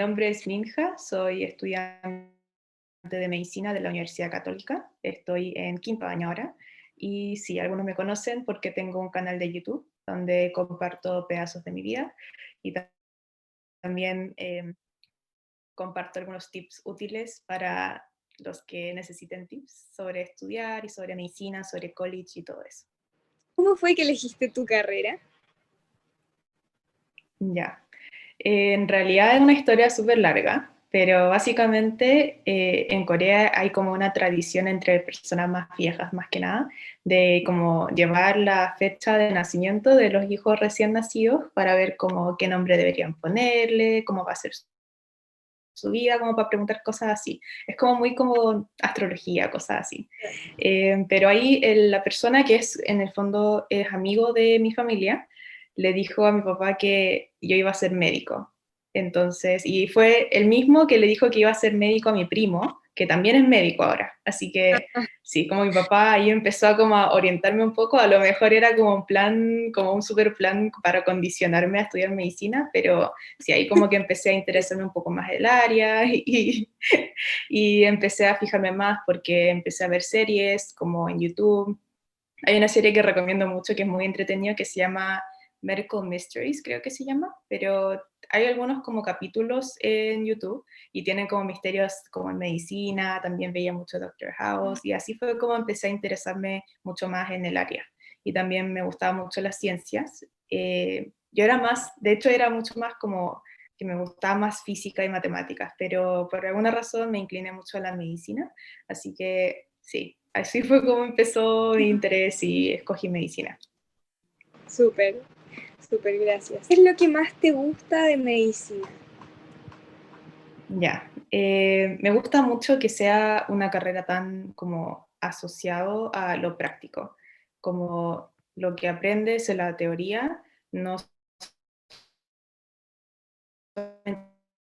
nombre es Minja, soy estudiante de medicina de la Universidad Católica. Estoy en quinto año ahora. Y sí, algunos me conocen porque tengo un canal de YouTube donde comparto pedazos de mi vida y también comparto algunos tips útiles para los que necesiten tips sobre estudiar y sobre medicina, sobre college y todo eso. ¿Cómo fue que elegiste tu carrera? Ya. En realidad es una historia súper larga, pero básicamente en Corea hay como una tradición entre personas más viejas, más que nada, de como llevar la fecha de nacimiento de los hijos recién nacidos para ver como qué nombre deberían ponerle, cómo va a ser su vida, como para preguntar cosas así. Es como muy como astrología, cosas así. Pero ahí la persona que es en el fondo es amigo de mi familia, le dijo a mi papá que yo iba a ser médico. Entonces, y fue el mismo que le dijo que iba a ser médico a mi primo, que también es médico ahora. Así que sí, como mi papá ahí empezó a como a orientarme un poco, a lo mejor era como un plan, como un super plan para condicionarme a estudiar medicina, pero sí, ahí como que empecé a interesarme un poco más del área y empecé a fijarme más porque empecé a ver series como en YouTube. Hay una serie que recomiendo mucho que es muy entretenida que se llama Medical Mysteries, creo que se llama, pero hay algunos como capítulos en YouTube y tienen como misterios como en medicina, también veía mucho Doctor House y así fue como empecé a interesarme mucho más en el área. Y también me gustaban mucho las ciencias. Yo era más, de hecho era mucho más como que me gustaba más física y matemáticas, pero por alguna razón me incliné mucho a la medicina, así que sí, así fue como empezó mi interés y escogí medicina. Súper, súper, gracias. ¿Qué es lo que más te gusta de medicina? Ya, me gusta mucho que sea una carrera tan como asociado a lo práctico, como lo que aprendes en la teoría no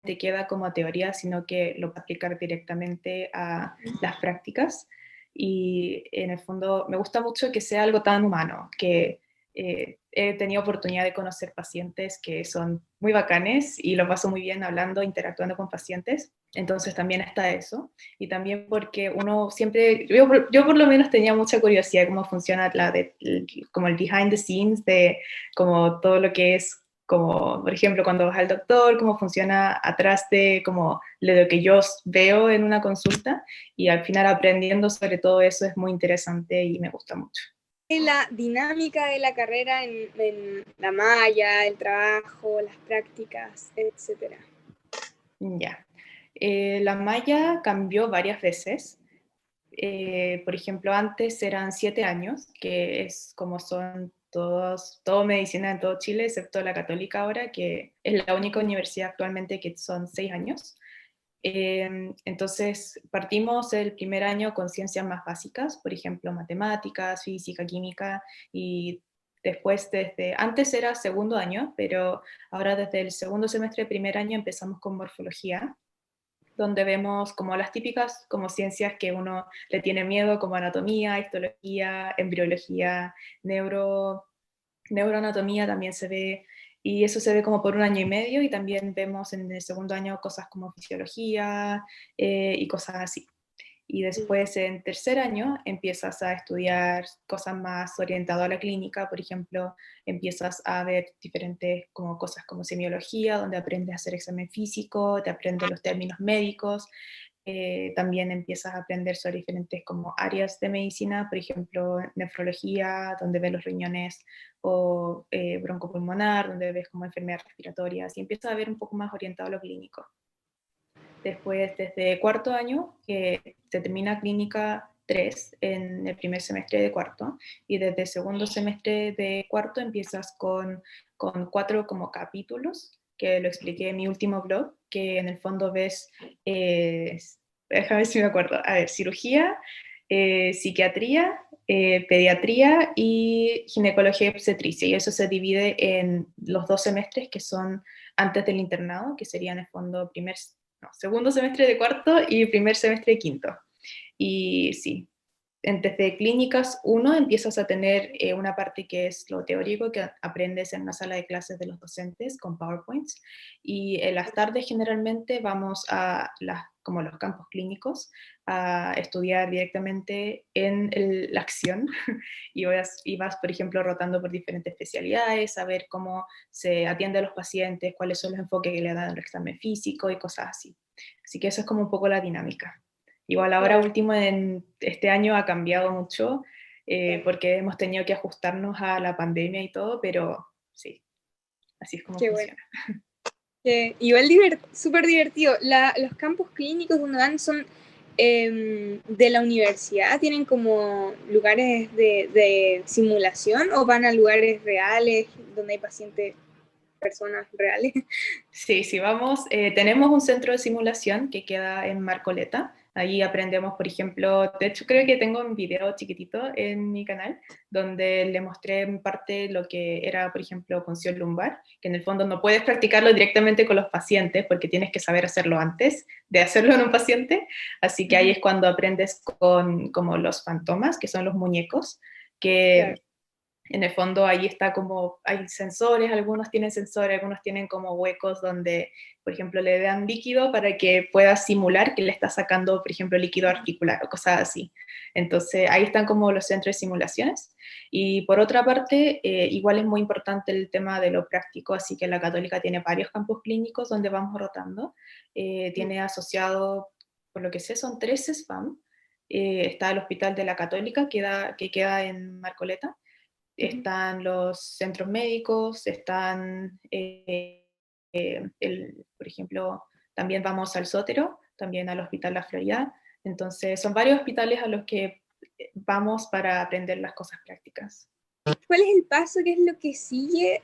te queda como teoría, sino que lo puedes aplicar directamente a las prácticas. Y en el fondo me gusta mucho que sea algo tan humano, que he tenido oportunidad de conocer pacientes que son muy bacanes y lo paso muy bien hablando, interactuando con pacientes. Entonces también está eso. Y también porque uno siempre, yo por lo menos tenía mucha curiosidad de cómo funciona como el behind the scenes de como todo lo que es como, por ejemplo, cuando vas al doctor, cómo funciona atrás de como lo que yo veo en una consulta y al final aprendiendo sobre todo eso es muy interesante y me gusta mucho. La dinámica de la carrera en la malla, el trabajo, las prácticas, etcétera. Ya. La malla cambió varias veces. Por ejemplo, antes eran 7 años, que es como son todo medicina en todo Chile, excepto la Católica ahora, que es la única universidad actualmente que son 6 años. Entonces, partimos el primer año con ciencias más básicas, por ejemplo, matemáticas, física, química, y después antes era segundo año, pero ahora desde el segundo semestre, primer año, empezamos con morfología, donde vemos como las típicas como ciencias que uno le tiene miedo, como anatomía, histología, embriología, neuroanatomía también se ve, y eso se ve como por un año y medio, y también vemos en el segundo año cosas como fisiología y cosas así. Y después en tercer año empiezas a estudiar cosas más orientadas a la clínica, por ejemplo, empiezas a ver diferentes como cosas como semiología, donde aprendes a hacer examen físico, te aprendes los términos médicos, también empiezas a aprender sobre diferentes como áreas de medicina, por ejemplo, nefrología, donde ves los riñones, o broncopulmonar, donde ves como enfermedades respiratorias, y empiezas a ver un poco más orientado a lo clínico. Después, desde cuarto año, que se termina clínica 3 en el primer semestre de cuarto, y desde segundo semestre de cuarto empiezas con 4 como capítulos, que lo expliqué en mi último blog, que en el fondo ves, eh, déjame ver si me acuerdo, a ver, cirugía, psiquiatría, pediatría y ginecología y obstetricia, y eso se divide en los 2 semestres que son antes del internado, que sería en el fondo segundo semestre de cuarto y primer semestre de quinto. Y sí. desde clínicas 1 empiezas a tener una parte que es lo teórico, que aprendes en una sala de clases de los docentes con PowerPoints, y en las tardes generalmente vamos a como los campos clínicos a estudiar directamente en la acción y vas, por ejemplo, rotando por diferentes especialidades, a ver cómo se atiende a los pacientes, cuáles son los enfoques que le dan al examen físico y cosas así. Así que eso es como un poco la dinámica. Igual ahora Claro, último en este año ha cambiado mucho claro. porque hemos tenido que ajustarnos a la pandemia y todo, pero sí, así es como Qué bueno. funciona. Igual súper divertido. Los campos clínicos donde van son de la universidad, tienen como lugares de simulación o van a lugares reales donde hay pacientes, personas reales. Sí, sí, vamos. Tenemos un centro de simulación que queda en Marcoleta. Ahí aprendemos, por ejemplo, de hecho creo que tengo un video chiquitito en mi canal donde le mostré en parte lo que era, por ejemplo, punción lumbar, que en el fondo no puedes practicarlo directamente con los pacientes porque tienes que saber hacerlo antes de hacerlo en un paciente. Así que ahí es cuando aprendes con como los fantomas, que son los muñecos, Claro. que en el fondo ahí está como, hay sensores, algunos tienen sensores, algunos tienen como huecos donde, por ejemplo, le dan líquido para que pueda simular que le está sacando, por ejemplo, líquido articular o cosas así. Entonces ahí están como los centros de simulaciones. Y por otra parte, igual es muy importante el tema de lo práctico, así que la Católica tiene varios campos clínicos donde vamos rotando. Tiene asociado, por lo que sé, son 13 SPAM. Está el Hospital de la Católica, que queda en Marcoleta, están los centros médicos, están, por ejemplo, también vamos al Sótero, también al Hospital La Florida. Entonces, son varios hospitales a los que vamos para aprender las cosas prácticas. ¿Cuál es el paso? ¿Qué es lo que sigue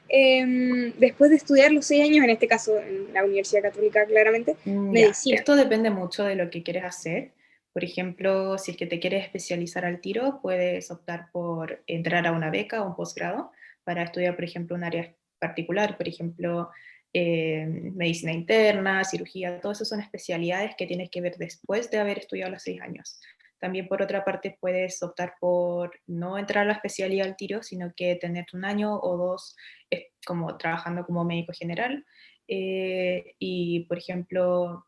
después de estudiar los 6 años, en este caso en la Universidad Católica, claramente, Ya, medicina? esto depende mucho de lo que quieres hacer. Por ejemplo, si es que te quieres especializar al tiro, puedes optar por entrar a una beca o un posgrado para estudiar, por ejemplo, un área particular, por ejemplo, medicina interna, cirugía, todo eso son especialidades que tienes que ver después de haber estudiado los 6 años. También, por otra parte, puedes optar por no entrar a la especialidad al tiro, sino que tener un año o dos como trabajando como médico general y, por ejemplo,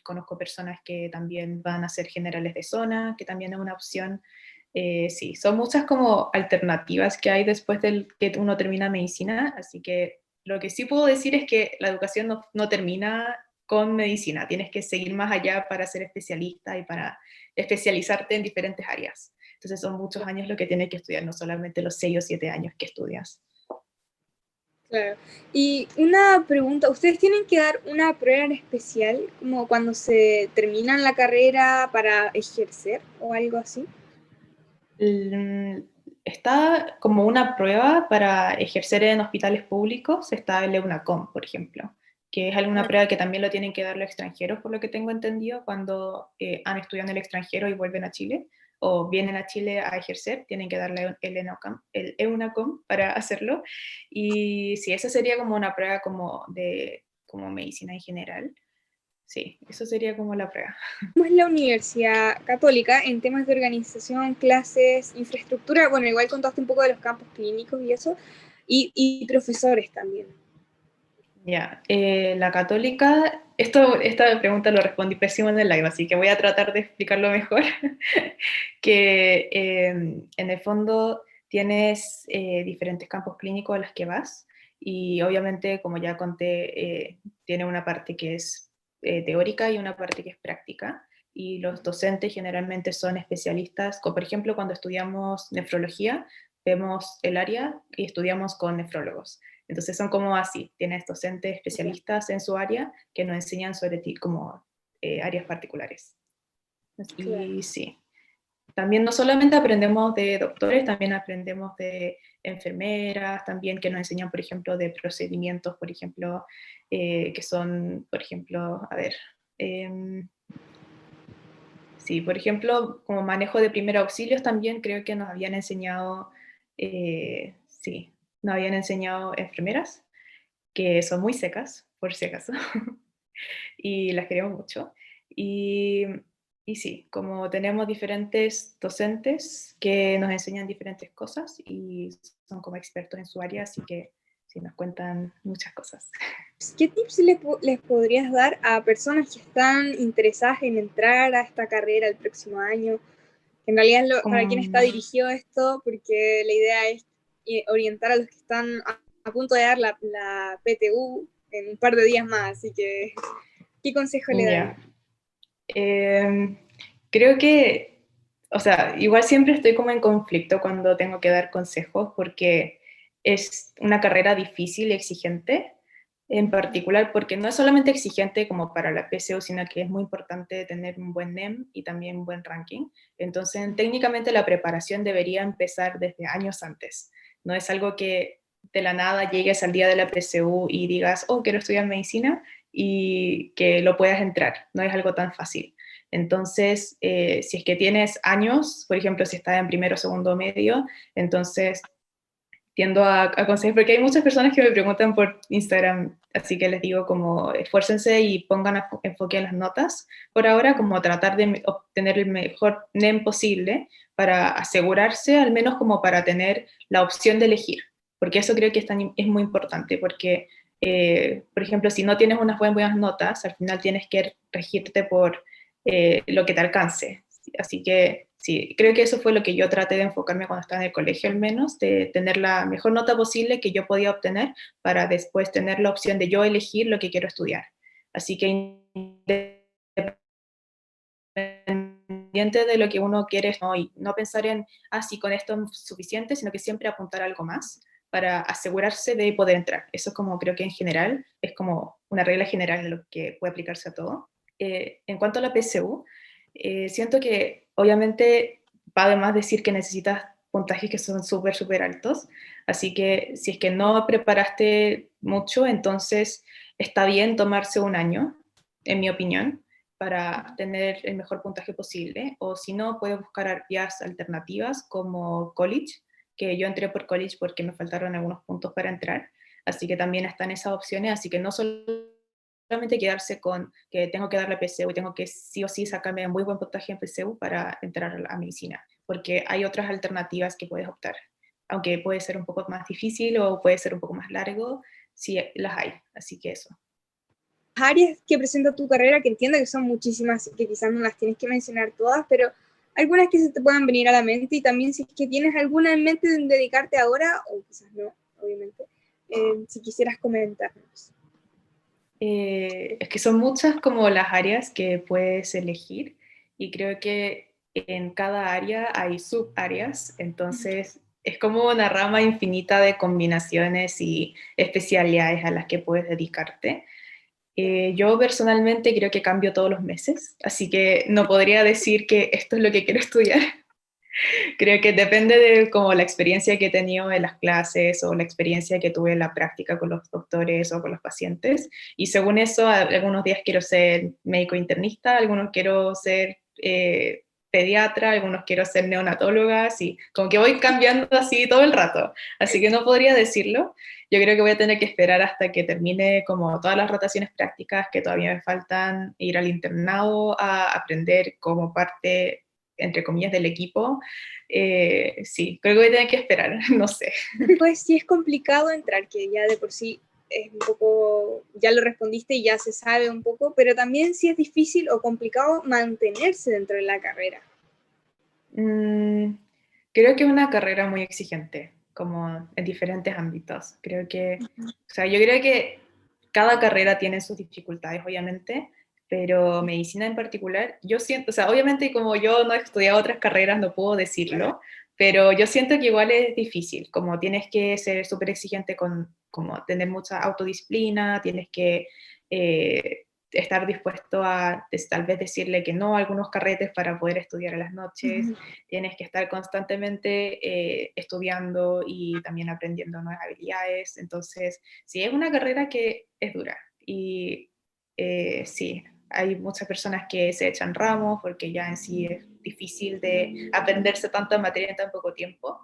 conozco personas que también van a ser generales de zona, que también es una opción. Sí, son muchas como alternativas que hay después del que uno termina medicina, así que lo que sí puedo decir es que la educación no termina con medicina, tienes que seguir más allá para ser especialista y para especializarte en diferentes áreas. Entonces son muchos años lo que tienes que estudiar, no solamente los 6 o 7 años que estudias. Claro. Y una pregunta, ¿ustedes tienen que dar una prueba en especial como cuando se terminan la carrera para ejercer o algo así? Mm, Está como una prueba para ejercer en hospitales públicos, está el EUNACOM, por ejemplo, que es alguna Ah, prueba que también lo tienen que dar los extranjeros, por lo que tengo entendido, cuando han estudiado en el extranjero y vuelven a Chile, o vienen a Chile a ejercer, tienen que darle el EUNACOM para hacerlo. Y sí, esa sería como una prueba como de como medicina en general. Sí, eso sería como la prueba. ¿cómo es la Universidad Católica en temas de organización, clases, infraestructura? Bueno, igual contaste un poco de los campos clínicos y eso, y profesores también. Ya, la católica, esta pregunta lo respondí pésimo en el live, así que voy a tratar de explicarlo mejor. Que en el fondo tienes diferentes campos clínicos a los que vas y obviamente, como ya conté, tiene una parte que es teórica y una parte que es práctica. Y los docentes generalmente son especialistas, como por ejemplo cuando estudiamos nefrología, vemos el área y estudiamos con nefrólogos. Entonces son como así, tienes docentes especialistas en su área que nos enseñan sobre ti como áreas particulares. Claro. Y sí, también no solamente aprendemos de doctores, también aprendemos de enfermeras, también que nos enseñan, por ejemplo, de procedimientos, por ejemplo, que son, por ejemplo, a ver, eh, sí, por ejemplo, como manejo de primeros auxilios también creo que nos habían enseñado, sí, nos habían enseñado enfermeras que son muy secas, por si acaso, y las queremos mucho. Y Y sí, como tenemos diferentes docentes que nos enseñan diferentes cosas y son como expertos en su área, así que sí, nos cuentan muchas cosas. ¿Qué tips les podrías dar a personas que están interesadas en entrar a esta carrera el próximo año? En realidad es para quien está Como, dirigido esto, porque la idea es orientar a los que están a punto de dar la PTU en un par de días más, así que, ¿qué consejo le daría? ya. Creo que, o sea, igual siempre estoy como en conflicto cuando tengo que dar consejos porque es una carrera difícil y exigente, en particular porque no es solamente exigente como para la PSU, sino que es muy importante tener un buen NEM y también un buen ranking. Entonces, técnicamente la preparación debería empezar desde años antes. No es algo que de la nada llegues al día de la PSU y digas, oh, quiero estudiar medicina y que lo puedas entrar. No es algo tan fácil. Entonces, si es que tienes años, por ejemplo, si estás en primero o segundo medio, entonces tiendo a aconsejar, porque hay muchas personas que me preguntan por Instagram, así que les digo como esfuércense y pongan enfoque en las notas por ahora, como tratar de obtener el mejor NEM posible para asegurarse, al menos como para tener la opción de elegir, porque eso creo que es muy importante, porque, por ejemplo, si no tienes unas buenas notas, al final tienes que regirte por lo que te alcance. Así que sí, creo que eso fue lo que yo traté de enfocarme cuando estaba en el colegio al menos, de tener la mejor nota posible que yo podía obtener para después tener la opción de yo elegir lo que quiero estudiar. Así que independiente de lo que uno quiere, no, y no pensar en, ah, sí, con esto es suficiente, sino que siempre apuntar a algo más para asegurarse de poder entrar. Eso es como creo que en general es como una regla general de lo que puede aplicarse a todo. En cuanto a la PSU, siento que obviamente va además decir que necesitas puntajes que son súper, súper altos, así que si es que no preparaste mucho, entonces está bien tomarse un año, en mi opinión, para tener el mejor puntaje posible, o si no, puedes buscar vías alternativas como college, que yo entré por college porque me faltaron algunos puntos para entrar, así que también están esas opciones, así que no solamente quedarse con que tengo que darle PSU y tengo que sí o sí sacarme un muy buen puntaje en PSU para entrar a medicina, porque hay otras alternativas que puedes optar, aunque puede ser un poco más difícil o puede ser un poco más largo, sí las hay, así que eso. Áreas que presenta tu carrera, que entiendo que son muchísimas y que quizás no las tienes que mencionar todas, pero algunas que se te puedan venir a la mente y también si es que tienes alguna en mente de dedicarte ahora, o quizás no, obviamente, si quisieras comentarnos. Es que son muchas como las áreas que puedes elegir y creo que en cada área hay subáreas, entonces es como una rama infinita de combinaciones y especialidades a las que puedes dedicarte. Yo personalmente creo que cambio todos los meses, así que no podría decir que esto es lo que quiero estudiar. Creo que depende de como la experiencia que he tenido en las clases o la experiencia que tuve en la práctica con los doctores o con los pacientes. Y según eso, algunos días quiero ser médico internista, algunos quiero ser pediatra, algunos quiero ser neonatóloga, así como que voy cambiando así todo el rato. Así que no podría decirlo. Yo creo que voy a tener que esperar hasta que termine como todas las rotaciones prácticas que todavía me faltan, ir al internado a aprender como parte entre comillas, del equipo, sí, creo que voy a tener que esperar, no sé. Pues sí es complicado entrar, que ya de por sí es un poco, ya lo respondiste y ya se sabe un poco, pero también sí es difícil o complicado mantenerse dentro de la carrera. Mm, creo que es una carrera muy exigente, como en diferentes ámbitos. Creo que, o sea, yo creo que cada carrera tiene sus dificultades, obviamente, pero medicina en particular, yo siento, o sea, obviamente como yo no he estudiado otras carreras, no puedo decirlo, pero yo siento que igual es difícil, como tienes que ser súper exigente con, como tener mucha autodisciplina, tienes que estar dispuesto a tal vez decirle que no a algunos carretes para poder estudiar a las noches, tienes que estar constantemente estudiando y también aprendiendo nuevas habilidades. Entonces, sí, es una carrera que es dura y sí, hay muchas personas que se echan ramos porque ya en sí es difícil de aprenderse tanta materia en tan poco tiempo.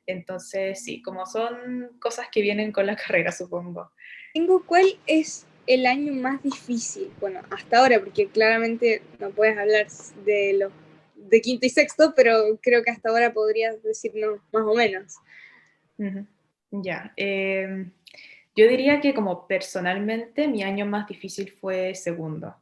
Entonces, sí, como son cosas que vienen con la carrera, supongo. Tengo, ¿cuál es el año más difícil? Bueno, hasta ahora, porque claramente no puedes hablar de los de quinto y sexto, pero creo que hasta ahora podrías decirnos más o menos. Ujú. Ya. Yo diría que como personalmente mi año más difícil fue segundo,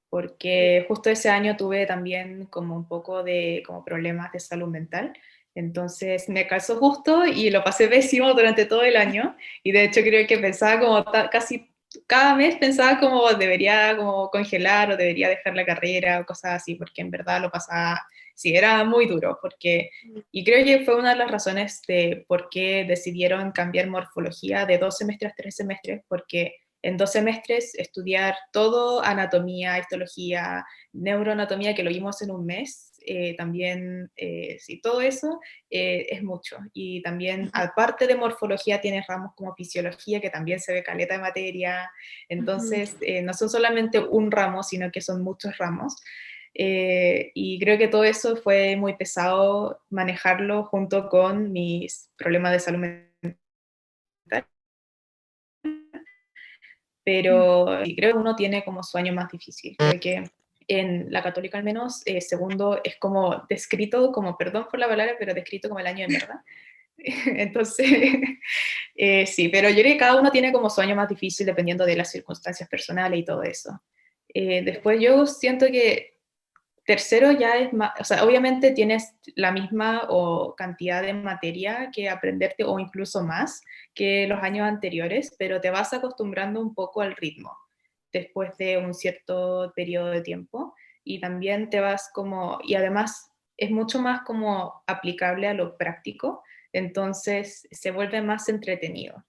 porque justo ese año tuve también como un poco de como problemas de salud mental. Entonces me calzó justo y lo pasé pésimo durante todo el año. Y de hecho creo que pensaba como casi cada mes pensaba como debería como congelar o debería dejar la carrera o cosas así, porque en verdad lo pasaba, sí, era muy duro, porque, y creo que fue una de las razones de por qué decidieron cambiar morfología de 2 semestres a 3 semestres, porque en 2 semestres estudiar todo, anatomía, histología, neuroanatomía, que lo vimos en un mes, también, sí, todo eso es mucho. Y también, aparte de morfología, tienes ramos como fisiología, que también se ve caleta de materia. Entonces, no son solamente un ramo, sino que son muchos ramos. Y creo que todo eso fue muy pesado manejarlo junto con mis problemas de salud mental. Pero sí, creo que uno tiene como su año más difícil. Creo que en la católica al menos, segundo es como descrito, como, perdón por la palabra, pero descrito como el año de mierda. Entonces, sí, pero yo creo que cada uno tiene como su año más difícil dependiendo de las circunstancias personales y todo eso. Después yo siento que tercero ya es más, o sea, obviamente tienes la misma o cantidad de materia que aprenderte o incluso más que los años anteriores, pero te vas acostumbrando un poco al ritmo después de un cierto periodo de tiempo y también te vas como, y además es mucho más como aplicable a lo práctico, entonces se vuelve más entretenido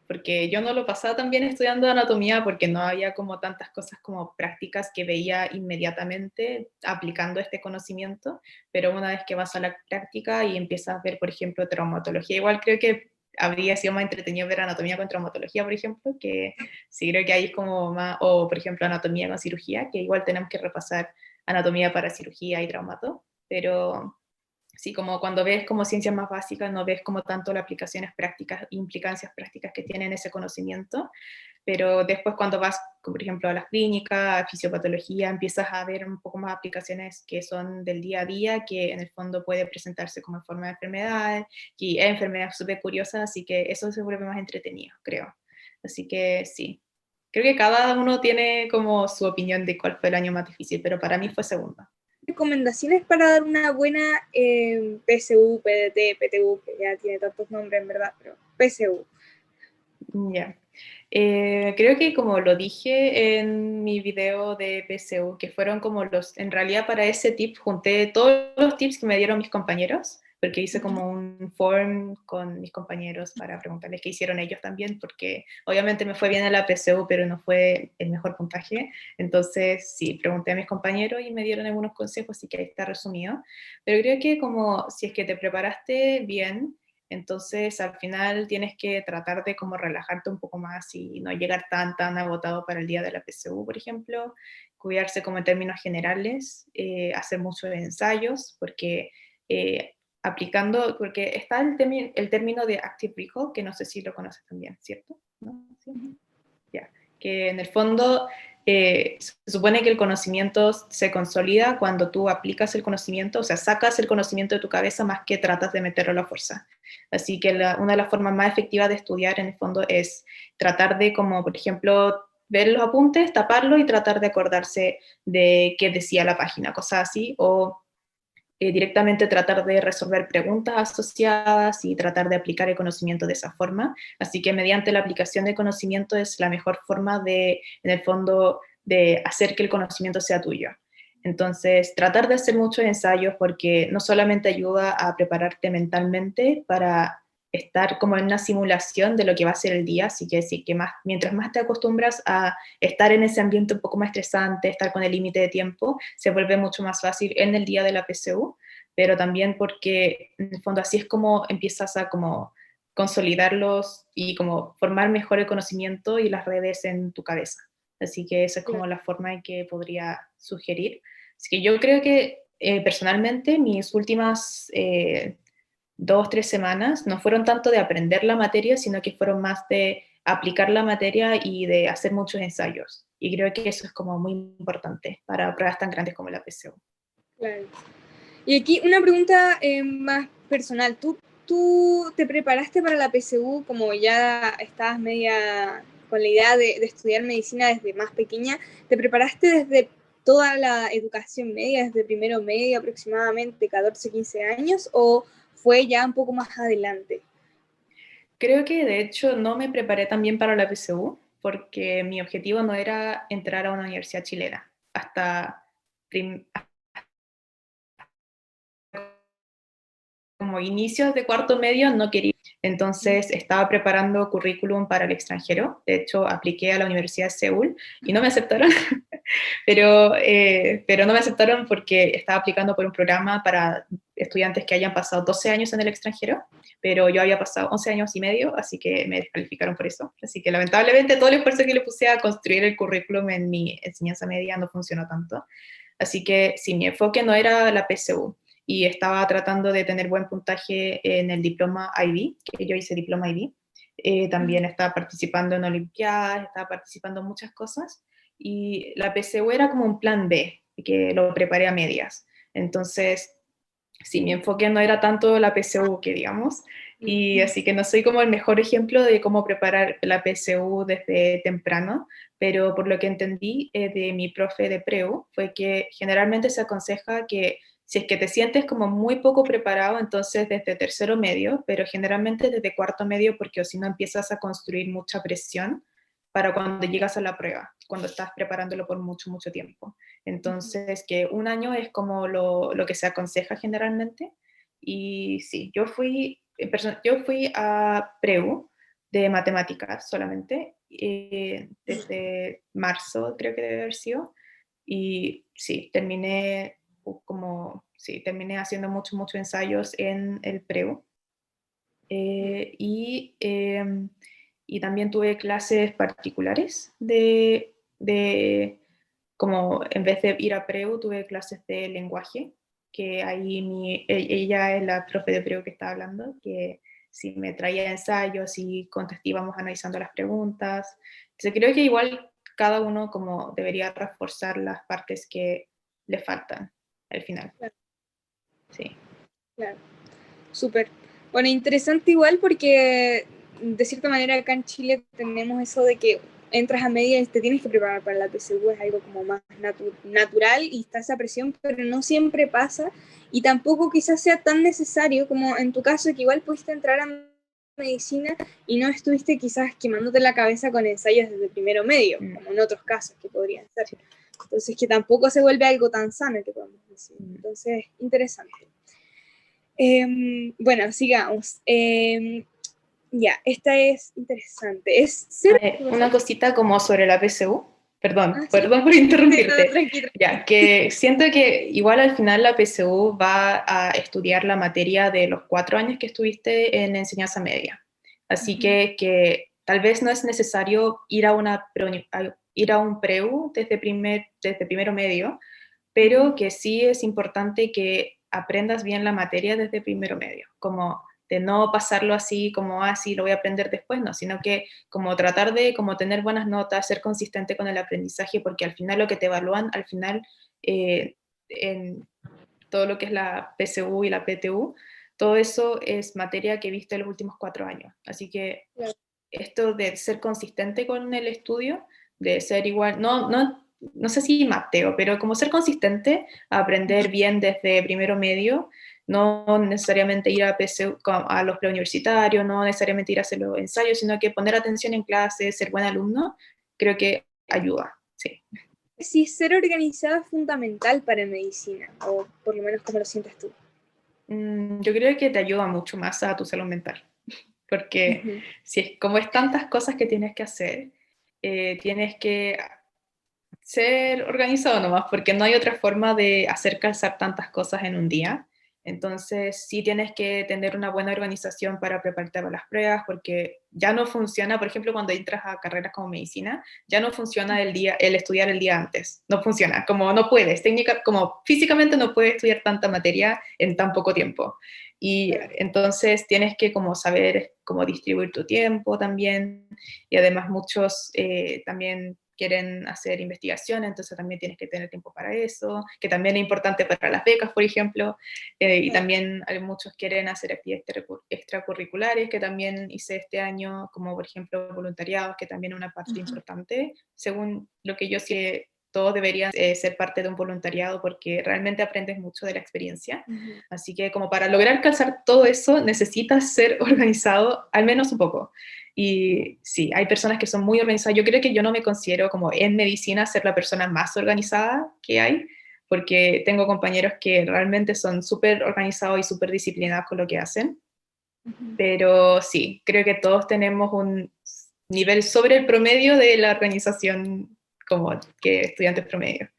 porque yo no lo pasaba tan bien estudiando anatomía porque no había como tantas cosas como prácticas que veía inmediatamente aplicando este conocimiento, pero una vez que vas a la práctica y empiezas a ver, por ejemplo, traumatología, igual creo que habría sido más entretenido ver anatomía con traumatología, por ejemplo, que sí creo que ahí es como más, o por ejemplo anatomía con cirugía, que igual tenemos que repasar anatomía para cirugía y traumato, pero sí, como cuando ves como ciencias más básicas, no ves como tanto las aplicaciones prácticas, implicancias prácticas que tienen ese conocimiento, pero después cuando vas, como por ejemplo, a las clínicas, a fisiopatología, empiezas a ver un poco más aplicaciones que son del día a día, que en el fondo puede presentarse como en forma de enfermedades, y es enfermedades súper curiosas, así que eso se vuelve más entretenido, creo. Así que sí, creo que cada uno tiene como su opinión de cuál fue el año más difícil, pero para mí fue segundo. Recomendaciones para dar una buena PSU, PDT, PTU, que ya tiene tantos nombres en verdad, pero PSU. Ya. Creo que como lo dije en mi video de PSU, que fueron como los, en realidad para ese tip junté todos los tips que me dieron mis compañeros, porque hice como un form con mis compañeros para preguntarles qué hicieron ellos también, porque obviamente me fue bien en la PSU, pero no fue el mejor puntaje. Entonces, sí, pregunté a mis compañeros y me dieron algunos consejos, así que ahí está resumido. Pero creo que como si es que te preparaste bien, entonces, al final tienes que tratar de como relajarte un poco más y no llegar tan agotado para el día de la PSU, por ejemplo, cuidarse como en términos generales, hacer muchos ensayos, porque aplicando, porque está el término de active recall, que no sé si lo conoces también, ¿cierto? ¿No? ¿Sí? Ya. Que en el fondo se supone que el conocimiento se consolida cuando tú aplicas el conocimiento, o sea, sacas el conocimiento de tu cabeza más que tratas de meterlo a la fuerza. Así que una de las formas más efectivas de estudiar en el fondo es tratar de, como por ejemplo, ver los apuntes, taparlo y tratar de acordarse de qué decía la página, cosas así, o directamente tratar de resolver preguntas asociadas y tratar de aplicar el conocimiento de esa forma. Así que mediante la aplicación de conocimiento es la mejor forma de, en el fondo, de hacer que el conocimiento sea tuyo. Entonces, tratar de hacer muchos ensayos porque no solamente ayuda a prepararte mentalmente para estar como en una simulación de lo que va a ser el día, así que sí, que más, mientras más te acostumbras a estar en ese ambiente un poco más estresante, estar con el límite de tiempo, se vuelve mucho más fácil en el día de la PSU, pero también porque en el fondo así es como empiezas a como consolidarlos y como formar mejor el conocimiento y las redes en tu cabeza. Así que esa es como la forma en que podría sugerir. Así que yo creo que personalmente mis últimas 2, 3 semanas no fueron tanto de aprender la materia, sino que fueron más de aplicar la materia y de hacer muchos ensayos. Y creo que eso es como muy importante para pruebas tan grandes como la PSU. Claro. Y aquí una pregunta más personal. ¿Tú te preparaste para la PSU como ya estabas media con la idea de estudiar medicina desde más pequeña? ¿Te preparaste desde toda la educación media, desde primero medio aproximadamente 14, 15 años, o fue ya un poco más adelante? Creo que de hecho no me preparé tan bien para la PSU porque mi objetivo no era entrar a una universidad chilena. Hasta como inicios de cuarto medio no quería. Entonces estaba preparando currículum para el extranjero. De hecho, apliqué a la Universidad de Seúl y no me aceptaron, pero no me aceptaron porque estaba aplicando por un programa para estudiantes que hayan pasado 12 años en el extranjero, pero yo había pasado 11 años y medio, así que me descalificaron por eso. Así que lamentablemente todo el esfuerzo que le puse a construir el currículum en mi enseñanza media no funcionó tanto. Así que sí, mi enfoque no era la PSU y estaba tratando de tener buen puntaje en el diploma IB, que yo hice diploma IB. También estaba participando en olimpiadas, estaba participando en muchas cosas y la PSU era como un plan B, que lo preparé a medias. Entonces, sí, mi enfoque no era tanto la PSU, que digamos, y así que no soy como el mejor ejemplo de cómo preparar la PSU desde temprano, pero por lo que entendí de mi profe de PREU fue que generalmente se aconseja que si es que te sientes como muy poco preparado, entonces desde tercero medio, pero generalmente desde cuarto medio, porque o si no empiezas a construir mucha presión para cuando llegas a la prueba, cuando estás preparándolo por mucho, mucho tiempo. Entonces, que un año es como lo que se aconseja generalmente. Y sí, yo fui a PREU de matemáticas solamente, desde marzo creo que debe haber sido. Y sí, terminé haciendo muchos ensayos en el PREU. Eh, y, eh, y también tuve clases particulares como en vez de ir a PREU, tuve clases de lenguaje, que ahí ella es la profe de PREU que estaba hablando, que sí me traía ensayos y íbamos analizando las preguntas. Entonces creo que igual cada uno como debería reforzar las partes que le faltan al final. Claro, Sí. claro. Súper. Bueno, interesante igual porque de cierta manera acá en Chile tenemos eso de que entras a media y te tienes que preparar para la PSU, es algo como más natural y está esa presión, pero no siempre pasa y tampoco quizás sea tan necesario como en tu caso que igual pudiste entrar a medicina y no estuviste quizás quemándote la cabeza con ensayos desde primero medio, como en otros casos que podrían ser. Entonces que tampoco se vuelve algo tan sano que podemos decir. Entonces, interesante. Bueno, sigamos. Ya, esta es interesante. Es ser... Una cosita como sobre la PSU, Ah, ¿sí? perdón por Sí, no, interrumpirte, tranquilo. ya, que siento que igual al final la PSU va a estudiar la materia de los 4 años que estuviste en enseñanza media, así que tal vez no es necesario ir a un PREU desde primero medio, pero que sí es importante que aprendas bien la materia desde primero medio, como de no pasarlo así como, sí, lo voy a aprender después, no, sino que como tratar de como tener buenas notas, ser consistente con el aprendizaje, porque al final lo que te evalúan, al final, en todo lo que es la PSU y la PTU, todo eso es materia que viste los últimos 4 años. Así que Claro. esto de ser consistente con el estudio, de ser igual, no sé si Mateo, pero como ser consistente, aprender bien desde primero medio, no necesariamente ir a, a los preuniversitarios, no necesariamente ir a hacer los ensayos, sino que poner atención en clase, ser buen alumno, creo que ayuda, sí. Sí, ser organizada es fundamental para medicina, o por lo menos como lo sientes tú. Yo creo que te ayuda mucho más a tu salud mental, porque si es como es tantas cosas que tienes que hacer, tienes que ser organizado nomás, porque no hay otra forma de hacer calzar tantas cosas en un día. Entonces, sí tienes que tener una buena organización para prepararte para las pruebas, porque ya no funciona, por ejemplo, cuando entras a carreras como medicina, ya no funciona el estudiar el día antes. No funciona, como no puedes, como físicamente no puedes estudiar tanta materia en tan poco tiempo. Y Claro. entonces tienes que como saber cómo distribuir tu tiempo también, y además muchos también quieren hacer investigación, entonces también tienes que tener tiempo para eso, que también es importante para las becas, por ejemplo, y Claro. también hay muchos quieren hacer actividades extracurriculares, que también hice este año, como por ejemplo voluntariados, que también es una parte Ujú. importante, según lo que yo sé, todos deberían ser parte de un voluntariado porque realmente aprendes mucho de la experiencia. Ujú. Así que como para lograr calzar todo eso necesitas ser organizado al menos un poco. Y sí, hay personas que son muy organizadas. Yo creo que yo no me considero como en medicina ser la persona más organizada que hay, porque tengo compañeros que realmente son súper organizados y súper disciplinados con lo que hacen. Ujú. Pero sí, creo que todos tenemos un nivel sobre el promedio de la organización como que estudiantes promedio.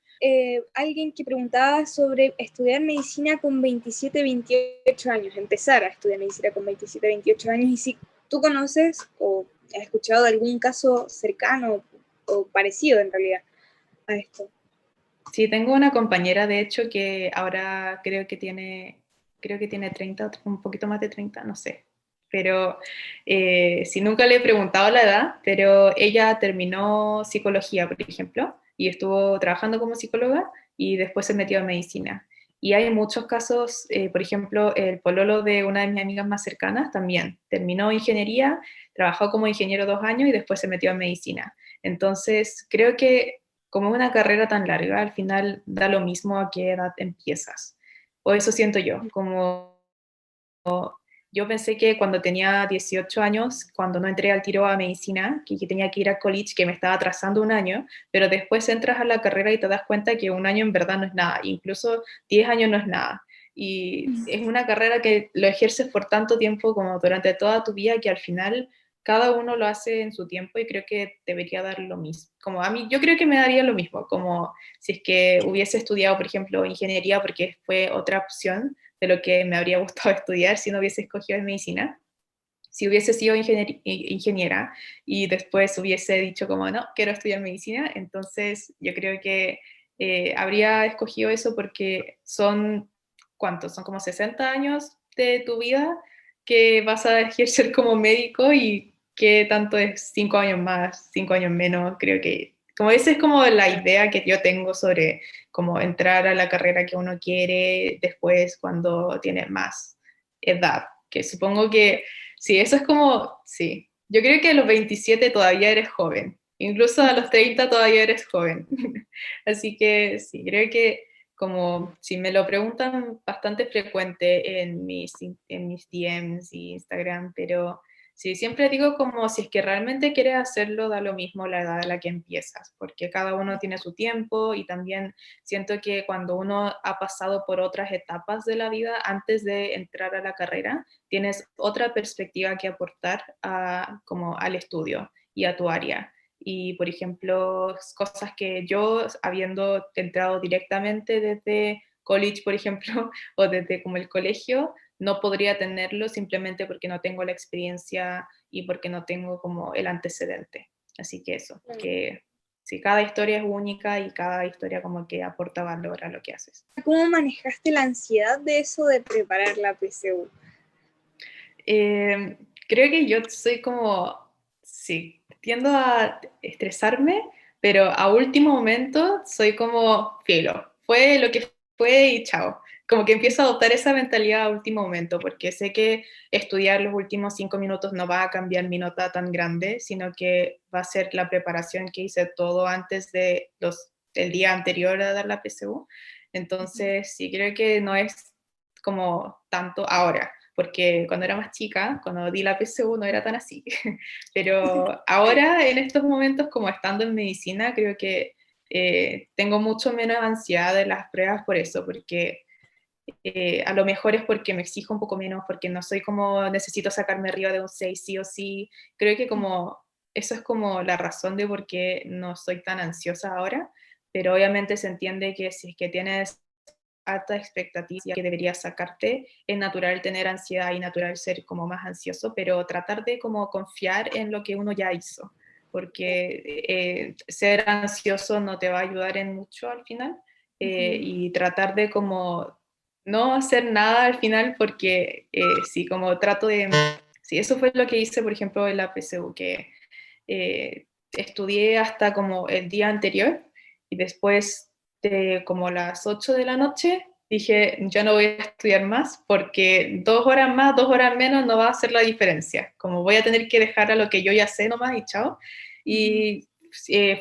Alguien que preguntaba sobre estudiar medicina con 27, 28 años, empezar a estudiar medicina con 27, 28 años, y si tú conoces o has escuchado de algún caso cercano o parecido en realidad a esto. Sí, tengo una compañera, de hecho, que ahora creo que tiene 30, un poquito más de 30, no sé. Pero sí, nunca le he preguntado la edad, pero ella terminó psicología, por ejemplo, y estuvo trabajando como psicóloga y después se metió a medicina. Y hay muchos casos, por ejemplo, el pololo de una de mis amigas más cercanas también terminó ingeniería, trabajó como ingeniero 2 años y después se metió a medicina. Entonces, creo que como una carrera tan larga, al final da lo mismo a qué edad empiezas. O eso siento yo, como yo pensé que cuando tenía 18 años, cuando no entré al tiro a medicina, que tenía que ir a college, que me estaba atrasando un año, pero después entras a la carrera y te das cuenta que un año en verdad no es nada, incluso 10 años no es nada. Y es una carrera que lo ejerces por tanto tiempo como durante toda tu vida que al final cada uno lo hace en su tiempo y creo que debería dar lo mismo. Como a mí, yo creo que me daría lo mismo, como si es que hubiese estudiado, por ejemplo, ingeniería porque fue otra opción de lo que me habría gustado estudiar si no hubiese escogido medicina. Si hubiese sido ingeniera y después hubiese dicho como, no, quiero estudiar medicina, entonces yo creo que habría escogido eso porque son, ¿cuántos? Son como 60 años de tu vida que vas a ejercer como médico y que tanto es 5 años más, 5 años menos, creo que como esa es como la idea que yo tengo sobre cómo entrar a la carrera que uno quiere después cuando tiene más edad, que supongo que sí, eso es como, sí, yo creo que a los 27 todavía eres joven, incluso a los 30 todavía eres joven. Así que sí, creo que como si me lo preguntan bastante frecuente en mis DMs y Instagram, pero sí, siempre digo como si es que realmente quieres hacerlo, da lo mismo la edad a la que empiezas, porque cada uno tiene su tiempo y también siento que cuando uno ha pasado por otras etapas de la vida antes de entrar a la carrera, tienes otra perspectiva que aportar como al estudio y a tu área. Y, por ejemplo, cosas que yo, habiendo entrado directamente desde college, por ejemplo, o desde como el colegio, no podría tenerlo simplemente porque no tengo la experiencia y porque no tengo como el antecedente. Así que eso, que sí, cada historia es única y cada historia como que aporta valor a lo que haces. ¿Cómo manejaste la ansiedad de eso de preparar la PSU? Creo que yo soy como, sí, tiendo a estresarme, pero a último momento soy como filo. Fue lo que fue y chao. Como que empiezo a adoptar esa mentalidad a último momento, porque sé que estudiar los últimos 5 minutos no va a cambiar mi nota tan grande, sino que va a ser la preparación que hice todo antes de el día anterior a dar la PSU. Entonces, sí, creo que no es como tanto ahora porque cuando era más chica, cuando di la PSU no era tan así, pero ahora en estos momentos, como estando en medicina, creo que tengo mucho menos ansiedad de las pruebas por eso, porque a lo mejor es porque me exijo un poco menos, porque no soy como necesito sacarme arriba de un 6 sí o sí, creo que como eso es como la razón de por qué no soy tan ansiosa ahora, pero obviamente se entiende que si es que tienes alta expectativa que debería sacarte. Es natural tener ansiedad y natural ser como más ansioso, pero tratar de como confiar en lo que uno ya hizo, porque ser ansioso no te va a ayudar en mucho al final, y tratar de como no hacer nada al final, porque sí, como trato de... Sí, eso fue lo que hice, por ejemplo, en la PSU, que estudié hasta como el día anterior y después de como las 8 de la noche dije, yo no voy a estudiar más porque 2 horas más, 2 horas menos no va a hacer la diferencia. Como voy a tener que dejar a lo que yo ya sé nomás y chao. Y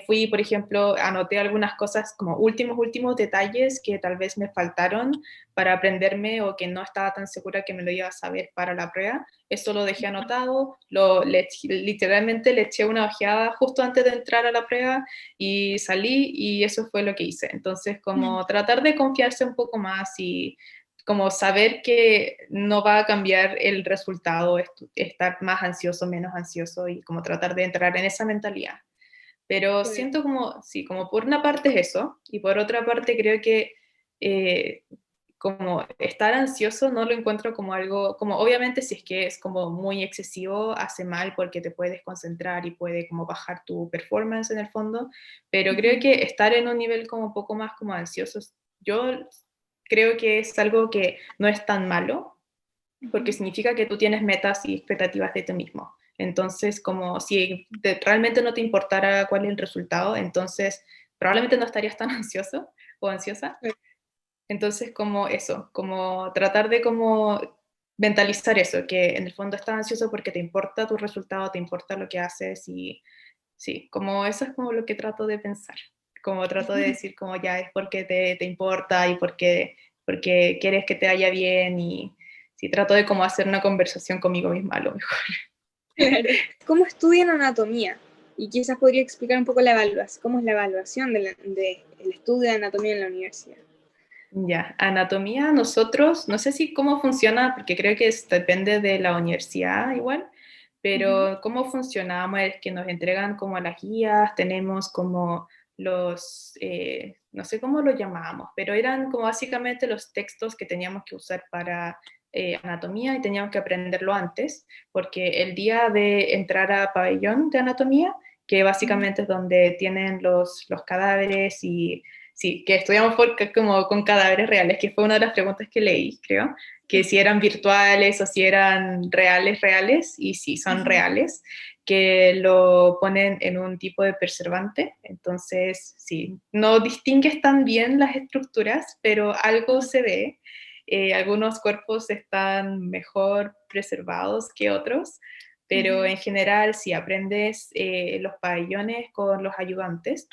fui, por ejemplo, anoté algunas cosas como últimos detalles que tal vez me faltaron para aprenderme o que no estaba tan segura que me lo iba a saber para la prueba. Eso lo dejé anotado, literalmente le eché una ojeada justo antes de entrar a la prueba y salí y eso fue lo que hice. Entonces, como tratar de confiarse un poco más y como saber que no va a cambiar el resultado, estar más ansioso, menos ansioso y como tratar de entrar en esa mentalidad. Pero Claro. siento como, sí, como por una parte es eso, y por otra parte creo que eh, como estar ansioso no lo encuentro como algo, como obviamente si es que es como muy excesivo, hace mal porque te puedes concentrar y puede como bajar tu performance en el fondo, pero creo que estar en un nivel como un poco más como ansioso, yo creo que es algo que no es tan malo, porque significa que tú tienes metas y expectativas de ti mismo. Entonces, como si realmente no te importara cuál es el resultado, entonces probablemente no estarías tan ansioso o ansiosa. Entonces, como eso, como tratar de como mentalizar eso, que en el fondo estás ansioso porque te importa tu resultado, te importa lo que haces y sí, como eso es como lo que trato de pensar, como trato de decir como ya es porque te importa y porque quieres que te vaya bien y sí, trato de como hacer una conversación conmigo misma a lo mejor. Claro. ¿Cómo estudian anatomía? Y quizás podría explicar un poco la evaluación, cómo es la evaluación del estudio de anatomía en la universidad. Ya, anatomía, nosotros, no sé si cómo funciona, porque creo que depende de la universidad igual, pero cómo funcionamos es que nos entregan como las guías, tenemos como los, no sé cómo lo llamábamos, pero eran como básicamente los textos que teníamos que usar para anatomía y teníamos que aprenderlo antes, porque el día de entrar a pabellón de anatomía, que básicamente es donde tienen los cadáveres y sí, que estudiamos como con cadáveres reales, que fue una de las preguntas que leí, creo, que si eran virtuales o si eran reales, reales, y sí, son reales, que lo ponen en un tipo de preservante, entonces sí, no distingues tan bien las estructuras, pero algo se ve, algunos cuerpos están mejor preservados que otros, pero en general si aprendes los pabellones con los ayudantes,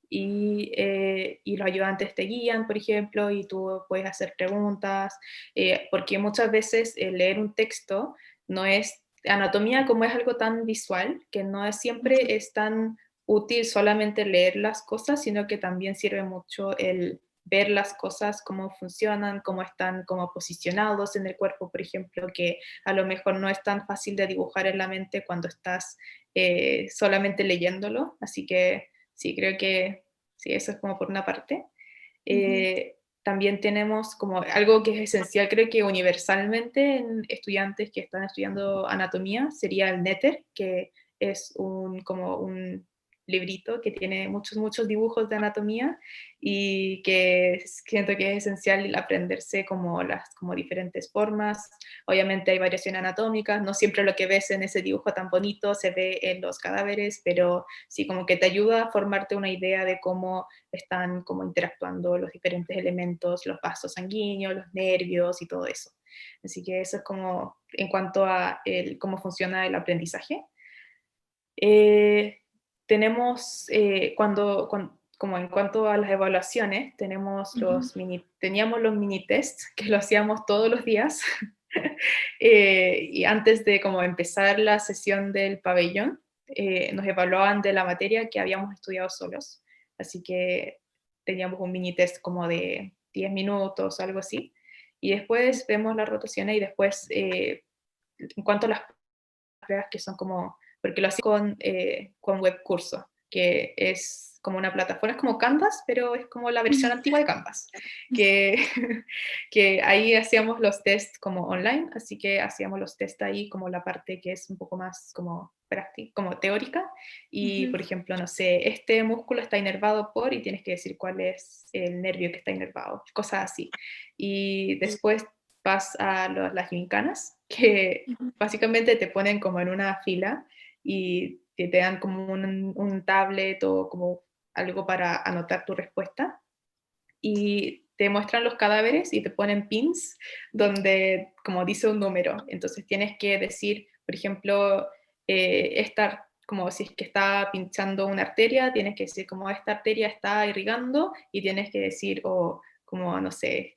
y los ayudantes te guían, por ejemplo, y tú puedes hacer preguntas, porque muchas veces leer un texto no es, anatomía como es algo tan visual, que no es, siempre es tan útil solamente leer las cosas, sino que también sirve mucho el ver las cosas, cómo funcionan, cómo están como posicionados en el cuerpo, por ejemplo, que a lo mejor no es tan fácil de dibujar en la mente cuando estás solamente leyéndolo, así que sí, creo que sí, eso es como por una parte. También tenemos como algo que es esencial, creo que universalmente en estudiantes que están estudiando anatomía, sería el Netter, que es como un librito que tiene muchos dibujos de anatomía y que siento que es esencial aprenderse como las como diferentes formas. Obviamente hay variaciones anatómicas, no siempre lo que ves en ese dibujo tan bonito se ve en los cadáveres, pero sí como que te ayuda a formarte una idea de cómo están como interactuando los diferentes elementos, los vasos sanguíneos, los nervios y todo eso. Así que eso es como en cuanto a cómo funciona el aprendizaje. Eh, tenemos, como en cuanto a las evaluaciones, teníamos los mini tests que lo hacíamos todos los días. Y antes de como empezar la sesión del pabellón, nos evaluaban de la materia que habíamos estudiado solos. Así que teníamos un mini test como de 10 minutos, algo así. Y después vemos las rotaciones y después, en cuanto a las pruebas que son como, porque lo hacía con web curso, que es como una plataforma, es como Canvas, pero es como la versión antigua de Canvas, que, que ahí hacíamos los test como online, así que hacíamos los test ahí como la parte que es un poco más como práctica, como teórica, y por ejemplo, no sé, este músculo está inervado por, y tienes que decir cuál es el nervio que está inervado, cosas así. Y después vas a las gincanas, que básicamente te ponen como en una fila y te dan como un tablet o como algo para anotar tu respuesta y te muestran los cadáveres y te ponen pins donde como dice un número. Entonces tienes que decir, por ejemplo, como si es que está pinchando una arteria, tienes que decir como esta arteria está irrigando y tienes que decir o como, no sé,